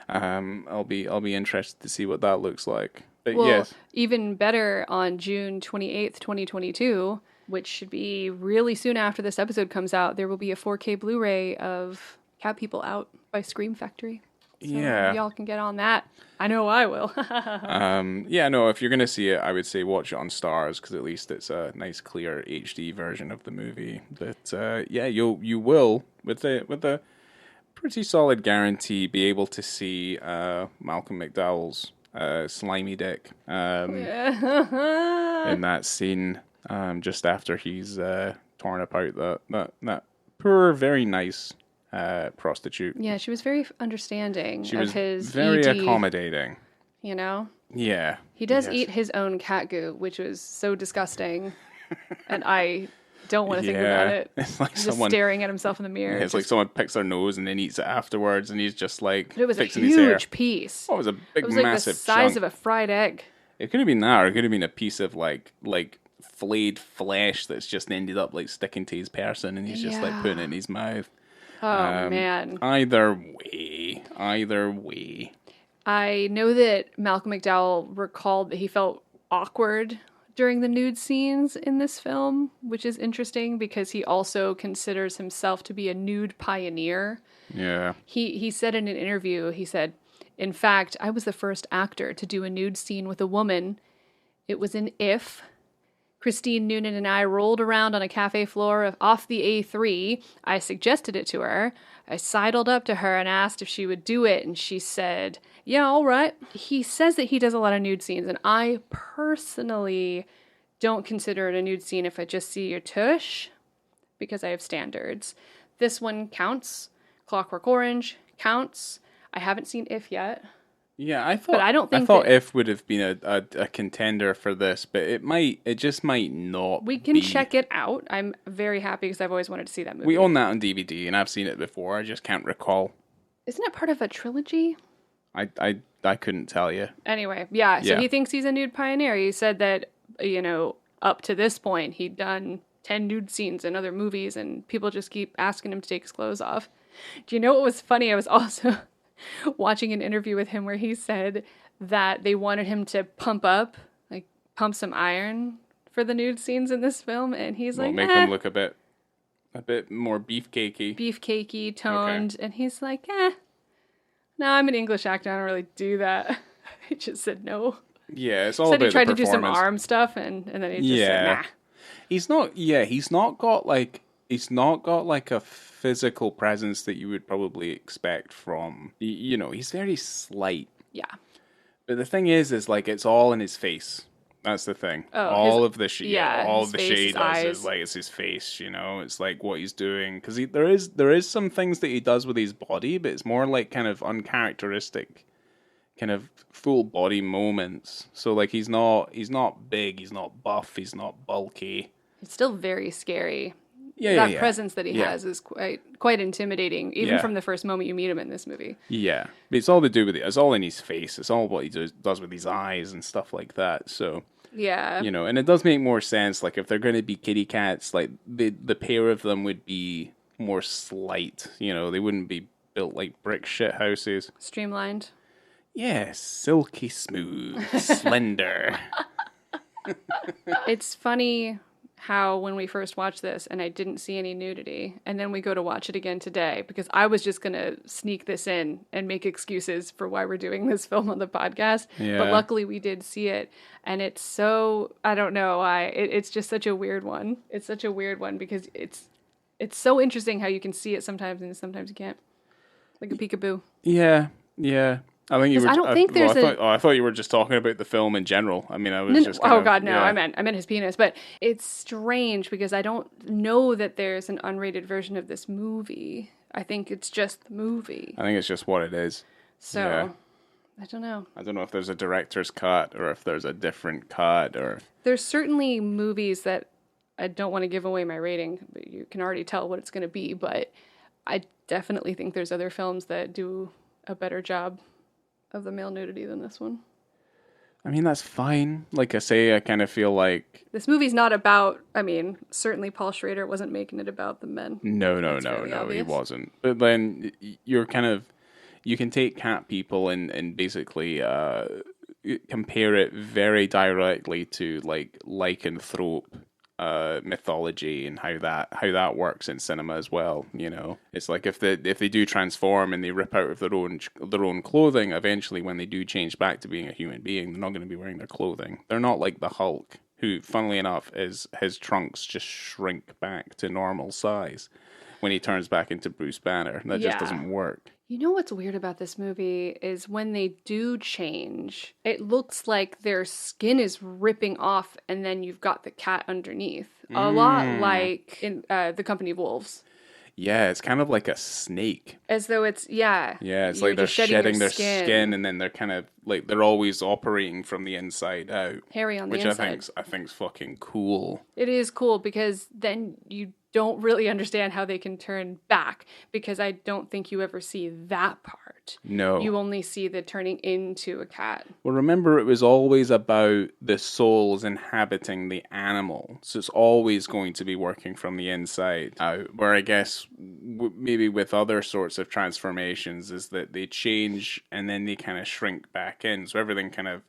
I'll be interested to see what that looks like. But Well, yes. even better, on June 28th, 2022, which should be really soon after this episode comes out, there will be a 4K Blu-ray of Cat People out by Scream Factory. So Yeah. y'all can get on that. I know I will. Yeah, no, if you're going to see it, I would say watch it on Stars, because at least it's a nice, clear HD version of the movie. But yeah, you will, with a pretty solid guarantee, be able to see Malcolm McDowell's slimy dick in that scene just after he's torn apart that poor, very nice prostitute. Yeah, she was very understanding She of was his very ED, accommodating. you know? Yeah. He does Yes. eat his own cat goo, which was so disgusting. And I don't want to think about it. It's like He's someone just staring at himself in the mirror. it's like someone picks their nose and then eats it afterwards, and he's just like But it was a fixing his hair. huge piece. Oh, it was a big, It was like the massive size chunk. of a fried egg. It could have been that, or it could have been a piece of like flayed flesh that's just ended up like sticking to his person, and he's just like Yeah. putting it in his mouth. Oh, man. Either way. I know that Malcolm McDowell recalled that he felt awkward during the nude scenes in this film, which is interesting because he also considers himself to be a nude pioneer. Yeah. He said in an interview, he said, "In fact, I was the first actor to do a nude scene with a woman. It was in If. Christine Noonan and I rolled around on a cafe floor off the A3. I suggested it to her. I sidled up to her and asked if she would do it, and she said, yeah, all right." He says that he does a lot of nude scenes, and I personally don't consider it a nude scene if I just see your tush, because I have standards. This one counts. Clockwork Orange counts. I haven't seen If yet. Yeah, I thought. But I don't think I thought that- If would have been a contender for this, but it just might not. We can be. check it out. I'm very happy because I've always wanted to see that movie. We own that on DVD, and I've seen it before. I just can't recall. Isn't it part of a trilogy? I couldn't tell you. Anyway, yeah, so Yeah. he thinks he's a nude pioneer. He said that, up to this point, he'd done 10 nude scenes in other movies, and people just keep asking him to take his clothes off. Do you know what was funny? I was also watching an interview with him where he said that they wanted him to pump some iron for the nude scenes in this film, and he's Well, like, make him look a bit more beefcakey. beefcakey, toned, and he's like, no, I'm an English actor, I don't really do that. I just said no. Yeah, it's all Said about he tried the to do some performance. arm stuff, and then he just said, nah. He's not got like a physical presence that you would probably expect from, he's very slight. Yeah. But the thing is like it's all in his face. That's the thing. Oh, all his- of the shade, yeah, all his of the face, shade his does eyes. is like it's his face. It's like what he's doing, because there is some things that he does with his body, but it's more like kind of uncharacteristic, kind of full body moments. So like he's not big, he's not buff, he's not bulky. It's still very scary. Yeah, That presence that he Yeah. has is quite intimidating, even Yeah. from the first moment you meet him in this movie. Yeah, but it's all to do with it. It's all in his face. It's all what he does with his eyes and stuff like that. So Yeah. and it does make more sense. Like if they're going to be kitty cats, like the pair of them would be more slight. They wouldn't be built like brick shit houses. Streamlined. Yes, silky smooth, slender. It's funny how when we first watched this and I didn't see any nudity, and then we go to watch it again today because I was just going to sneak this in and make excuses for why we're doing this film on the podcast. Yeah. But luckily we did see it, and it's so, I don't know why, it's just such a weird one. It's such a weird one because it's so interesting how you can see it sometimes and sometimes you can't. Like a peekaboo. Yeah, yeah. I think you were. I don't think there's I thought you were just talking about the film in general. I mean, I was just. Kind oh of, God, no! Yeah. I meant his penis. But it's strange because I don't know that there's an unrated version of this movie. I think it's just the movie. I think it's just what it is. So, yeah. I don't know. I don't know if there's a director's cut or if there's a different cut or. There's certainly movies that I don't want to give away my rating, but you can already tell what it's going to be. But I definitely think there's other films that do a better job of the male nudity than this one. I mean, that's fine. Like I say, I kind of feel like... This movie's not about... I mean, certainly Paul Schrader wasn't making it about the men. No, he wasn't. But then you're kind of... You can take cat people and basically compare it very directly to like lycanthrope mythology and how that works in cinema as well. You know, it's like if they do transform and they rip out of their own clothing, eventually when they do change back to being a human being, they're not going to be wearing their clothing. They're not like the Hulk, who, funnily enough, his trunks just shrink back to normal size when he turns back into Bruce Banner. That just doesn't work. You know what's weird about this movie is when they do change, it looks like their skin is ripping off and then you've got the cat underneath. A lot like in The Company of Wolves. Yeah, it's kind of like a snake. As though it's, Yeah, it's like they're shedding their skin and then they're kind of like, they're always operating from the inside out. Hairy on the inside. Which I think's fucking cool. It is cool because then you don't really understand how they can turn back, because I don't think you ever see that part. No. You only see the turning into a cat. Well, remember, it was always about the souls inhabiting the animal. So it's always going to be working from the inside out. Where I guess maybe with other sorts of transformations is that they change and then they kind of shrink back in. So everything kind of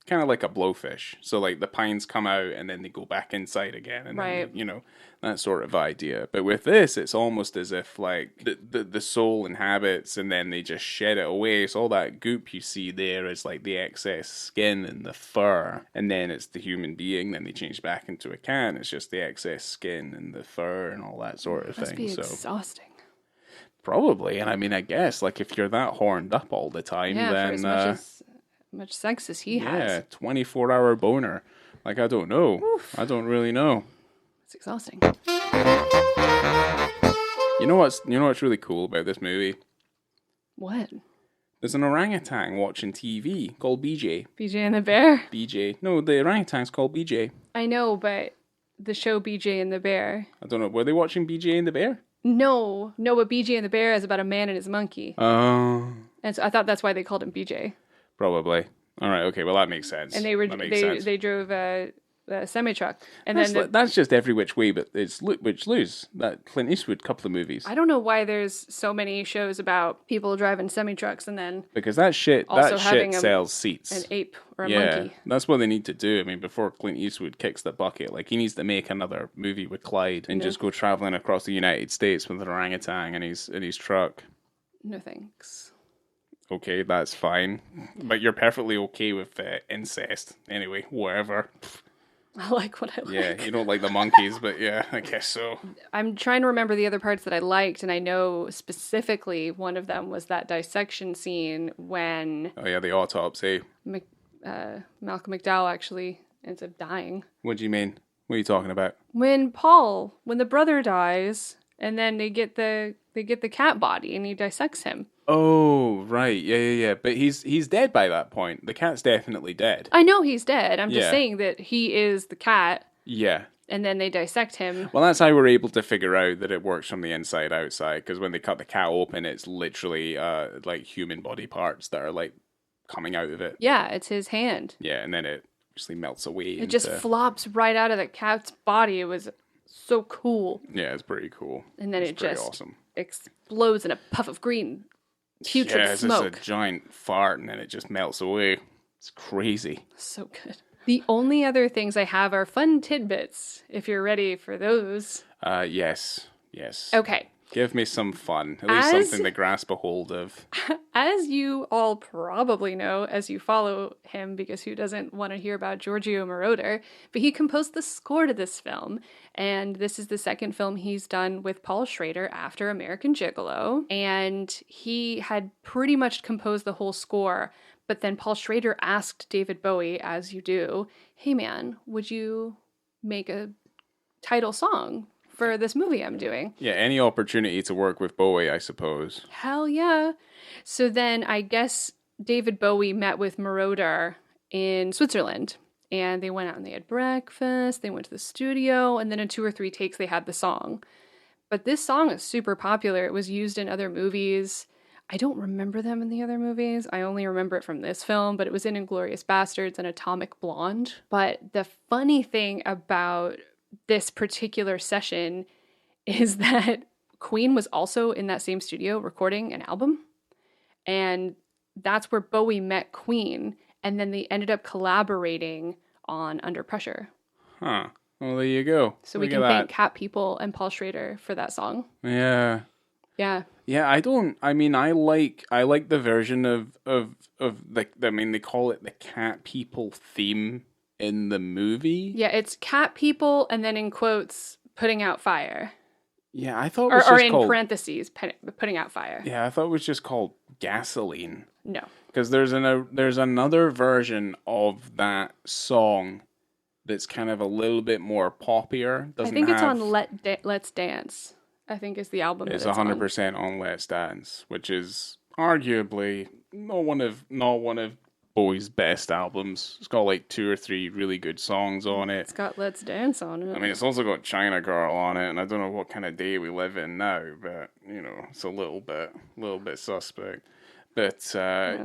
like a blowfish. So like the pines come out and then they go back inside again, and right. then, you know, that sort of idea. But with this, it's almost as if like the soul inhabits and then they just shed it away. So all that goop you see there is like the excess skin and the fur, and then it's the human being. Then they change back into a cat. It's just the excess skin and the fur and all that sort of thing. Must be exhausting. Probably, and I mean, I guess like if you're that horned up all the time, then for as much sex as he has. Yeah, 24-hour boner. Like, I don't know. Oof. I don't really know. It's exhausting. You know what's really cool about this movie? What? There's an orangutan watching TV called BJ. BJ and the Bear? BJ. No, the orangutan's called BJ. I know, but the show BJ and the Bear. I don't know. Were they watching BJ and the Bear? No, but BJ and the Bear is about a man and his monkey. Oh. And so I thought that's why they called him BJ. Probably. All right. Okay. Well, that makes sense. And they drove a semi-truck. And that's just Every Which Way, but it's Which Lose. That Clint Eastwood couple of movies. I don't know why there's so many shows about people driving semi-trucks and then because that shit sells seats. An ape or a monkey. That's what they need to do. I mean, before Clint Eastwood kicks the bucket, like he needs to make another movie with Clyde and just go traveling across the United States with an orangutan in his truck. No thanks. Okay, that's fine. But you're perfectly okay with incest. Anyway, whatever. I like what I like. Yeah, you don't like the monkeys, but yeah, I guess so. I'm trying to remember the other parts that I liked, and I know specifically one of them was that dissection scene when... Oh yeah, the autopsy. Malcolm McDowell actually ends up dying. What do you mean? What are you talking about? When the brother dies, and then they get the cat body, and he dissects him. Oh, right. Yeah. But he's dead by that point. The cat's definitely dead. I know he's dead. I'm just saying that he is the cat. Yeah. And then they dissect him. Well, that's how we're able to figure out that it works from the inside outside. Because when they cut the cat open, it's literally like human body parts that are like coming out of it. Yeah, it's his hand. Yeah, and then it actually melts away. It just flops right out of the cat's body. It was so cool. Yeah, it's pretty cool. And then it just awesome. Explodes in a puff of green putrid it's smoke. just a giant fart and then it just melts away. It's crazy. So good. The only other things I have are fun tidbits, if you're ready for those. Yes. Okay. Give me some fun. At least something to grasp a hold of. As you all probably know, as you follow him, because who doesn't want to hear about Giorgio Moroder, but he composed the score to this film, and this is the second film he's done with Paul Schrader after American Gigolo, and he had pretty much composed the whole score, but then Paul Schrader asked David Bowie, as you do, hey man, would you make a title song for this movie I'm doing? Yeah, any opportunity to work with Bowie, I suppose. Hell yeah. So then I guess David Bowie met with Moroder in Switzerland, and they went out and they had breakfast, they went to the studio, and then in 2 or 3 takes they had the song. But this song is super popular. It was used in other movies. I don't remember them in the other movies. I only remember it from this film, but it was in Inglourious Basterds and Atomic Blonde. But the funny thing about this particular session is that Queen was also in that same studio recording an album. And that's where Bowie met Queen. And then they ended up collaborating on Under Pressure. Huh. Well, there you go. So we can thank Cat People and Paul Schrader for that song. Yeah. Yeah. Yeah, I like the version of they call it the Cat People theme in the movie. Yeah, it's Cat People and then in quotes, putting out fire. Yeah, I thought it was just or in called, parentheses, putting out fire. Yeah, I thought it was just called Gasoline. No. Because there's another version of that song that's kind of a little bit more poppier. I think it's on Let's Dance. I think is the album. It's 100% on Let's Dance, which is arguably not one of Bowie's best albums. It's got like 2 or 3 really good songs on it. It's got Let's Dance on it. I mean, it's also got China Girl on it, and I don't know what kind of day we live in now, but it's a little bit suspect. But it's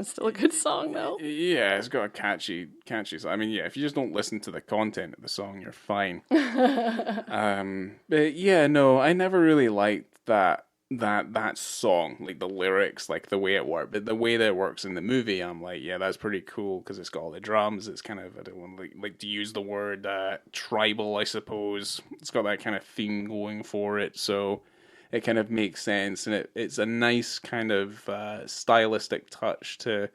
still a good song though. Yeah, it's got a catchy song. I mean, yeah, if you just don't listen to the content of the song, you're fine. But yeah, no, I never really liked that song, like the lyrics, like the way it worked. But the way that it works in the movie, I'm like, yeah, that's pretty cool because it's got all the drums. It's kind of, I don't want like to use the word tribal, I suppose. It's got that kind of theme going for it, so it kind of makes sense, and it's a nice kind of stylistic touch to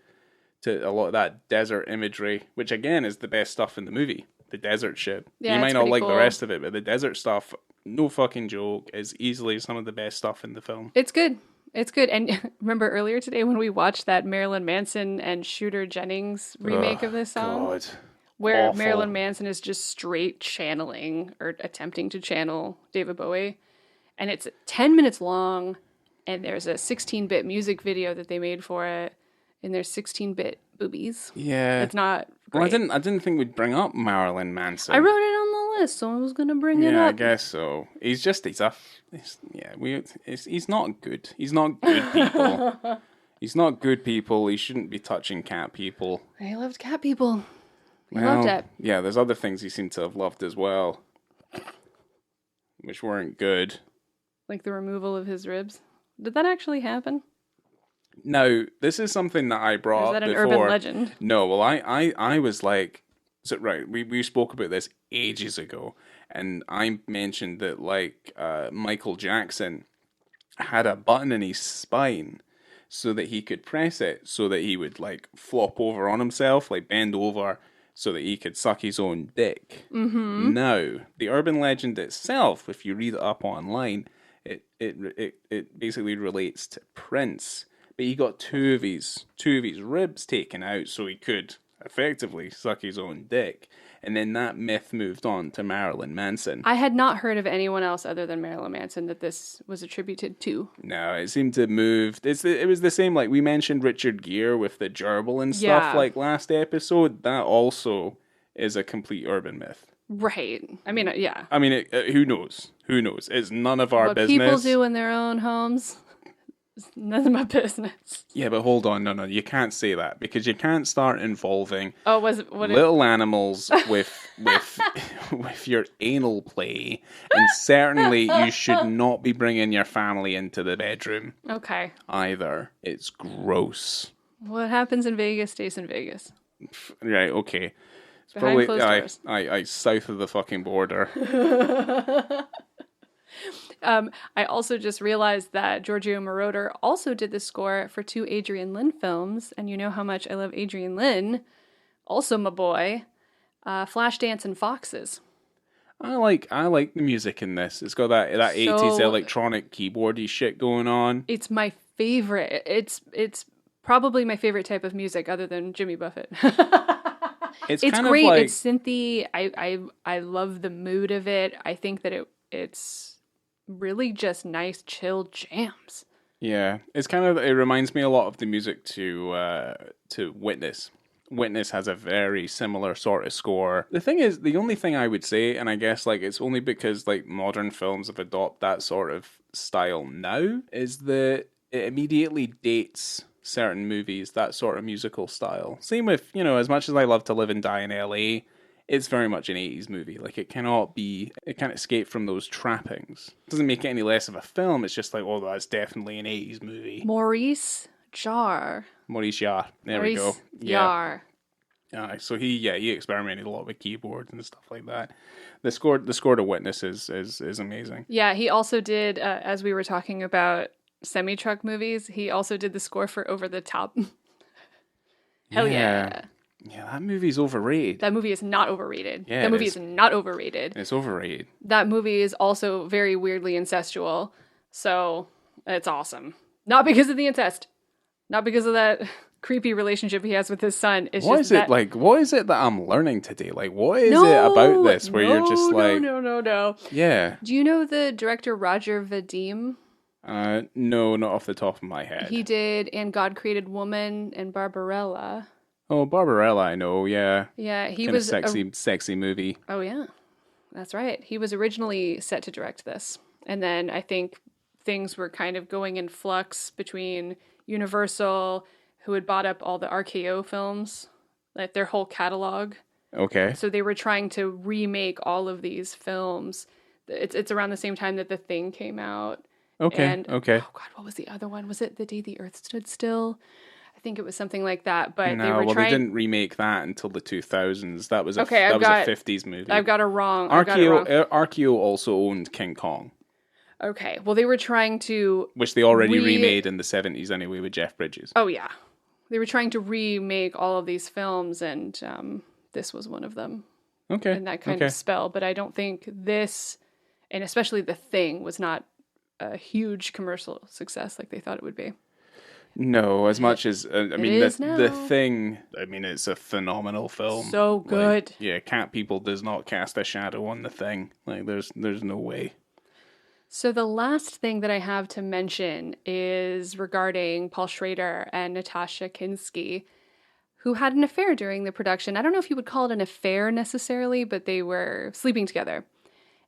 a lot of that desert imagery, which again is the best stuff in the movie. The desert shit. Yeah, you might not like cool. the rest of it, but the desert stuff, no fucking joke, is easily some of the best stuff in the film. It's good. It's good. And remember earlier today when we watched that Marilyn Manson and Shooter Jennings remake of this song? God. Where Awful. Marilyn Manson is just straight channeling or attempting to channel David Bowie. And it's 10 minutes long, and there's a 16-bit music video that they made for it, and there's 16-bit boobies. Yeah. It's not great. Well, I didn't think we'd bring up Marilyn Manson. I wrote it on the list, so I was going to bring it up. Yeah, I guess so. He's not good. He's not good people. He's not good people. He shouldn't be touching cat people. He loved cat people. He loved it. Yeah, there's other things he seemed to have loved as well, which weren't good. Like the removal of his ribs. Did that actually happen? Now, this is something that I brought up before. Is that an urban legend? No, well, I was like, so, right, we spoke about this ages ago, and I mentioned that, like, Michael Jackson had a button in his spine so that he could press it so that he would, like, flop over on himself, like, bend over so that he could suck his own dick. Mm-hmm. Now, the urban legend itself, if you read it up online, it basically relates to Prince, but he got two of his ribs taken out so he could effectively suck his own dick, and then that myth moved on to Marilyn Manson. I had not heard of anyone else other than Marilyn Manson that this was attributed to. No, it seemed to have moved. It was the same, like we mentioned Richard Gere with the gerbil and stuff, like last episode. That also is a complete urban myth. Right. I mean, yeah. I mean, who knows? Who knows? It's none of our business. What people do in their own homes, it's none of my business. Yeah, but hold on. No, you can't say that because you can't start involving little animals with with your anal play, and certainly you should not be bringing your family into the bedroom Okay. either. It's gross. What happens in Vegas stays in Vegas. Right, okay. It's Behind probably closed doors. I south of the fucking border. I also just realized that Giorgio Moroder also did the score for 2 Adrian Lyne films, and you know how much I love Adrian Lyne. Also my boy, Flashdance and Foxes. I like the music in this. It's got that 80s electronic keyboardy shit going on. It's my favorite. It's probably my favorite type of music other than Jimmy Buffett. It's It's kind great. of like, It's synthy. I love the mood of it. I think that it's really just nice, chill jams. yeah, it's kind of, it reminds me a lot of the music to Witness. Witness has a very similar sort of score. The thing is, the only thing I would say, and I guess like it's only because like modern films have adopted that sort of style now, is that it immediately dates certain movies, that sort of musical style. Same with, you know, as much as I love to live and die in LA, it's very much an 80s movie. Like it can't escape from those trappings. It doesn't make it any less of a film. It's just like, oh, that's definitely an 80s movie. Maurice Jarre. Maurice Jarre. There we go. Jarre. So he experimented a lot with keyboards and stuff like that. The score to Witness is amazing. Yeah, he also did, as we were talking about semi-truck movies, he also did the score for Over the Top. Hell yeah. Yeah, that movie's overrated. That movie is not overrated. Yeah, that movie is not overrated. It's overrated. That movie is also very weirdly incestual, so it's awesome. Not because of the incest. Not because of that creepy relationship he has with his son. It's What just is it like? What is it that I'm learning today? Like, what is it about this where you're just like, no. yeah? Do you know the director Roger Vadim? No, not off the top of my head. He did And God Created Woman and Barbarella. Oh, Barbarella, I know. Yeah, Yeah, he kind was of sexy movie. Oh yeah, that's right. He was originally set to direct this, and then I think things were kind of going in flux between Universal, who had bought up all the RKO films, like their whole catalog. Okay. So they were trying to remake all of these films. It's around the same time that The Thing came out. Okay. And, okay. oh God, what was the other one? Was it The Day the Earth Stood Still? I think it was something like that. But No, they were trying. They didn't remake that until the 2000s. That was a Okay, that was a 50s movie. I've got it wrong. RKO also owned King Kong, Okay, well they were trying to. which they already remade in the 70s anyway with Jeff Bridges. Oh yeah, they were trying to remake all of these films, and this was one of them. Okay. In that kind of spell, but I don't think this, and especially The Thing, was not a huge commercial success like they thought it would be. No, as much as I mean, the Thing. I mean, it's a phenomenal film. So good. Like, Cat People does not cast a shadow on The Thing. Like, there's no way. So the last thing that I have to mention is regarding Paul Schrader and Natasha Kinski, who had an affair during the production. I don't know if you would call it an affair necessarily, but they were sleeping together.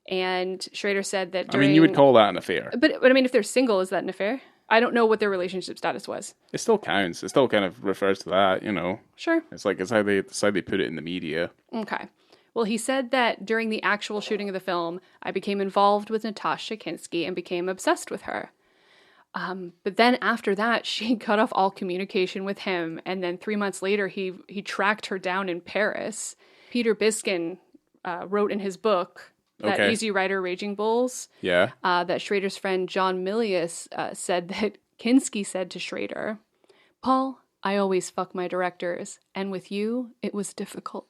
And Schrader said that during... I mean, you would call that an affair. But I mean, if they're single, is that an affair? I don't know what their relationship status was. It still counts. It still kind of refers to that, you know. Sure. It's how they put it in the media. Okay. Well, he said that during the actual shooting of the film, I became involved with Natasha Kinski and became obsessed with her. But then after that, she cut off all communication with him. And then 3 months later, he tracked her down in Paris. Peter Biskin wrote in his book, that Easy Rider Raging Bulls, that Schrader's friend John Milius said that Kinski said to Schrader, "Paul, I always fuck my directors, and with you, it was difficult."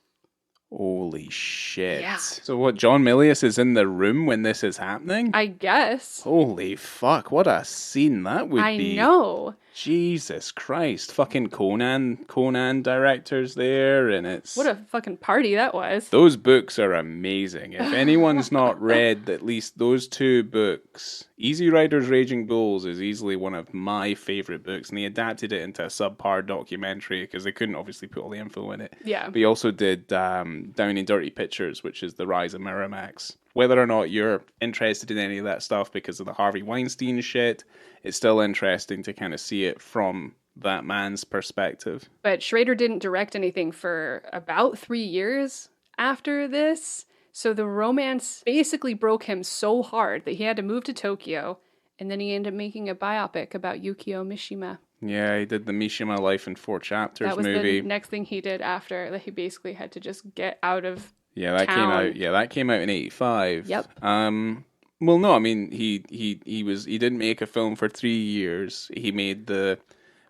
Holy shit. Yeah. So what, John Milius is in the room when this is happening? I guess. Holy fuck, what a scene that would be. I know. Jesus Christ. Fucking Conan directors there, and it's... What a fucking party that was. Those books are amazing. If anyone's not read at least those 2 books, Easy Riders Raging Bulls is easily one of my favourite books, and they adapted it into a subpar documentary because they couldn't obviously put all the info in it. Yeah. But he also did Down in Dirty Pictures, which is the rise of Miramax. Whether or not you're interested in any of that stuff because of the Harvey Weinstein shit, it's still interesting to kind of see it from that man's perspective. But Schrader didn't direct anything for about 3 years after this. So the romance basically broke him so hard that he had to move to Tokyo, and then he ended up making a biopic about Yukio Mishima. Yeah, he did the Mishima Life in 4 Chapters That was movie. the next thing he did after that. He basically had to just get out of that town. came out in 85. Yep. Well, no, I mean he didn't make a film for 3 years. He made the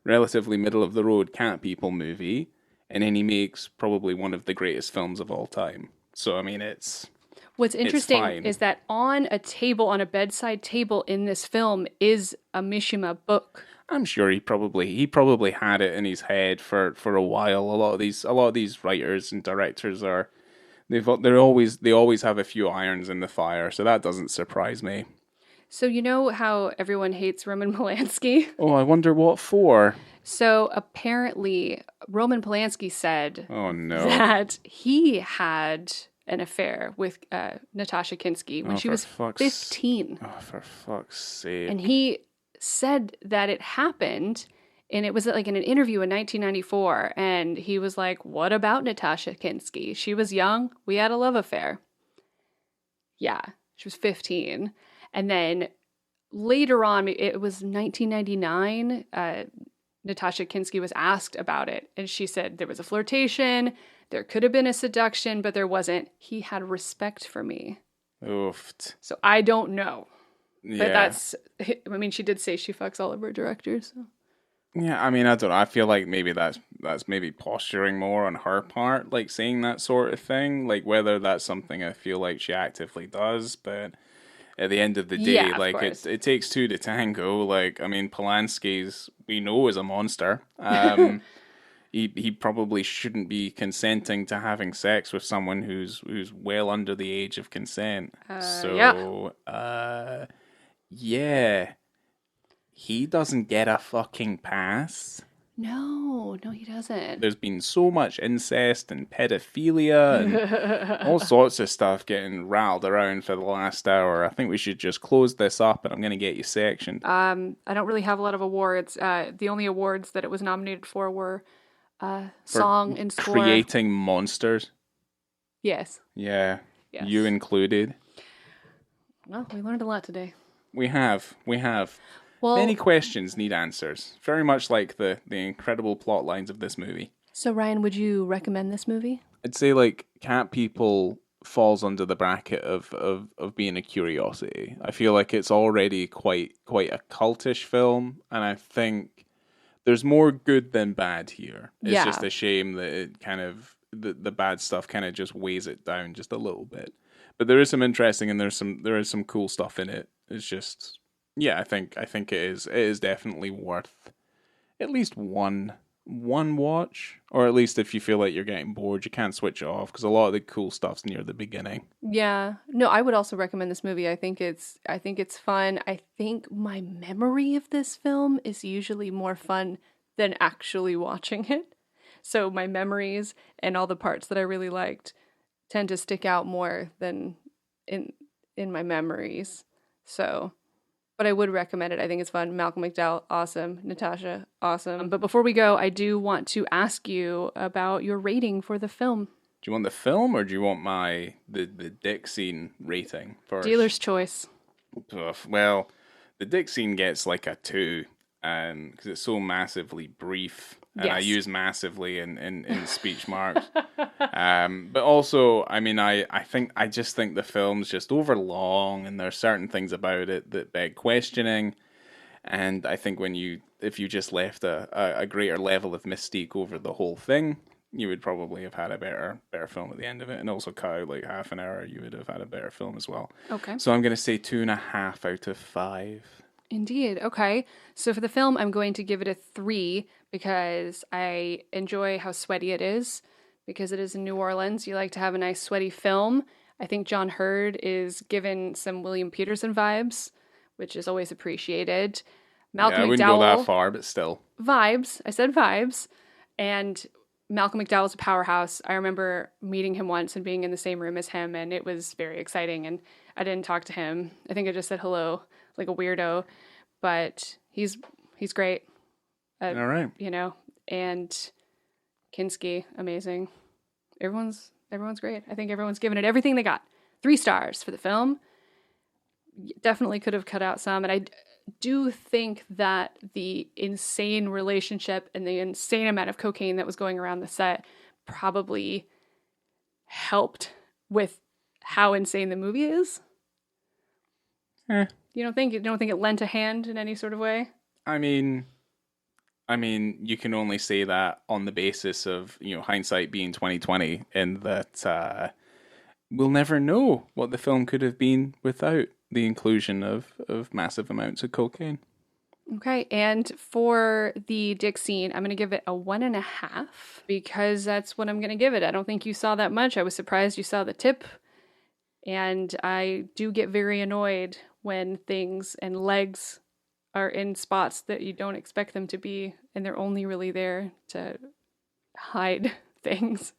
relatively middle of the road Cat People movie, and then he makes probably one of the greatest films of all time. So I mean, What's interesting fine. is that on a bedside table in this film is a Mishima book. I'm sure he probably had it in his head for a while. A lot of these writers and directors they always have a few irons in the fire, so that doesn't surprise me. So you know how everyone hates Roman Polanski? Oh, I wonder what for. So apparently Roman Polanski said that he had an affair with Natasha Kinski when she was 15. Oh, for fuck's sake. And he said that it happened, and it was like in an interview in 1994, and he was like, what about Natasha Kinski? She was young. We had a love affair. Yeah, she was 15. And then later on, it was 1999, Natasha Kinski was asked about it, and she said there was a flirtation, there could have been a seduction, but there wasn't. He had respect for me. Oofed. So I don't know. Yeah. But she did say she fucks all of her directors. So. Yeah, I mean, I don't know. I feel like maybe that's maybe posturing more on her part, like saying that sort of thing. Like whether that's something I feel like she actively does, but at the end of the day, like it takes two to tango. Like, I mean, Polanski's we know is a monster. He probably shouldn't be consenting to having sex with someone who's well under the age of consent. Yeah. He doesn't get a fucking pass. No, he doesn't. There's been so much incest and pedophilia and all sorts of stuff getting rattled around for the last hour. I think we should just close this up and I'm going to get you sectioned. I don't really have a lot of awards. The only awards that it was nominated for were song and score. Creating monsters. Yes. Yeah. Yes. You included. Well, we learned a lot today. We have. Well, many questions need answers. Very much like the incredible plot lines of this movie. So, Ryan, would you recommend this movie? I'd say, like, Cat People falls under the bracket of being a curiosity. I feel like it's already quite a cultish film, and I think there's more good than bad here. It's just a shame that it kind of the bad stuff kind of just weighs it down just a little bit. But there is some interesting and there is some cool stuff in it. It's just I think it is definitely worth at least one watch, or at least if you feel like you're getting bored, you can't switch it off because a lot of the cool stuff's near the beginning. Yeah, no, I would also recommend this movie. I think it's fun. I think my memory of this film is usually more fun than actually watching it. So my memories and all the parts that I really liked tend to stick out more than in my memories. So, but I would recommend it. I think it's fun. Malcolm McDowell, awesome. Natasha, awesome. But before we go, I do want to ask you about your rating for the film. Do you want the film or do you want the dick scene rating first? Dealer's choice. Well, the dick scene gets like a 2, because it's so massively brief. And I use massively in speech marks. But also, I mean, I just think the film's just overlong, and there's certain things about it that beg questioning. And I think if you just left a greater level of mystique over the whole thing, you would probably have had a better film at the end of it. And also cut out like half an hour, you would have had a better film as well. Okay. So I'm going to say 2.5 out of 5. Indeed. Okay. So for the film, I'm going to give it a 3 because I enjoy how sweaty it is. Because it is in New Orleans, you like to have a nice sweaty film. I think John Hurd is given some William Peterson vibes, which is always appreciated. Malcolm McDowell. I wouldn't go that far, but still. Vibes. I said vibes. And Malcolm McDowell's a powerhouse. I remember meeting him once and being in the same room as him, and it was very exciting. And I didn't talk to him. I think I just said hello, like a weirdo. But he's great. All right. And Kinski, amazing. everyone's great. I think everyone's given it everything they got. 3 stars for the film. Definitely could have cut out some, and I do think that the insane relationship and the insane amount of cocaine that was going around the set probably helped with how insane the movie is. You don't think it lent a hand in any sort of way? I mean, you can only say that on the basis of, hindsight being 2020, and that we'll never know what the film could have been without the inclusion of massive amounts of cocaine. Okay, and for the dick scene, I'm going to give it a 1.5 because that's what I'm going to give it. I don't think you saw that much. I was surprised you saw the tip, and I do get very annoyed when things and legs are in spots that you don't expect them to be, and they're only really there to hide things.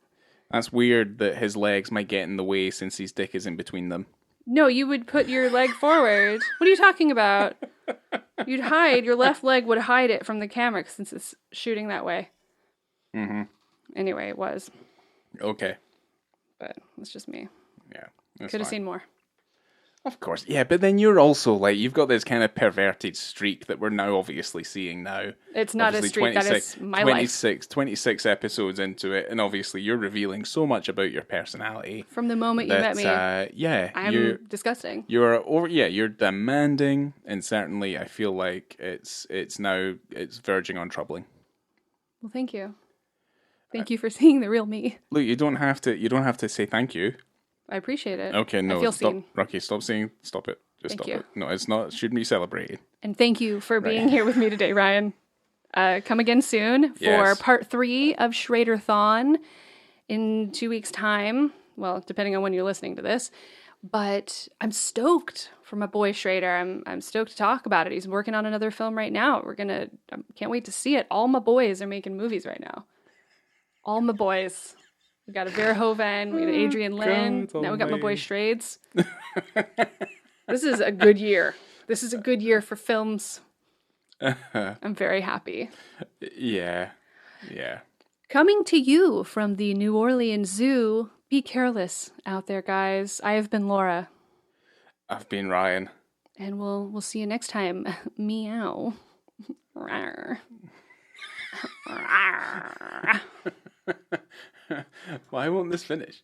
That's weird that his legs might get in the way since his dick is in between them. No, you would put your leg forward. What are you talking about? You'd hide, your left leg would hide it from the camera since it's shooting that way. Mm-hmm. Anyway, it was. Okay. But it's just me. Yeah. Could have seen more. Of course, yeah, but then you're also like, you've got this kind of perverted streak that we're now obviously seeing now. It's not obviously a streak, that is my life. 26 episodes into it, and obviously you're revealing so much about your personality. From the moment you met me, I'm disgusting. You're demanding, and certainly I feel like it's verging on troubling. Well, thank you. Thank you for seeing the real me. Look, you don't have to say thank you. I appreciate it. Okay, no, I feel stop, seen. Rocky, stop it. Just thank stop you. it. No, it's not. It shouldn't be celebrated. And thank you for being here with me today, Ryan. Come again soon for part 3 of Schrader-thon in 2 weeks' time. Well, depending on when you're listening to this. But I'm stoked for my boy Schrader. I'm stoked to talk about it. He's working on another film right now. Can't wait to see it. All my boys are making movies right now. All my boys. We got a Vera Hovan, we got Adrian Lynn, now we got my boy Strades. This is a good year. This is a good year for films. I'm very happy. Yeah. Coming to you from the New Orleans Zoo, be careless out there, guys. I have been Laura. I've been Ryan. And we'll see you next time. Meow. Rawr. Rawr. Why won't this finish?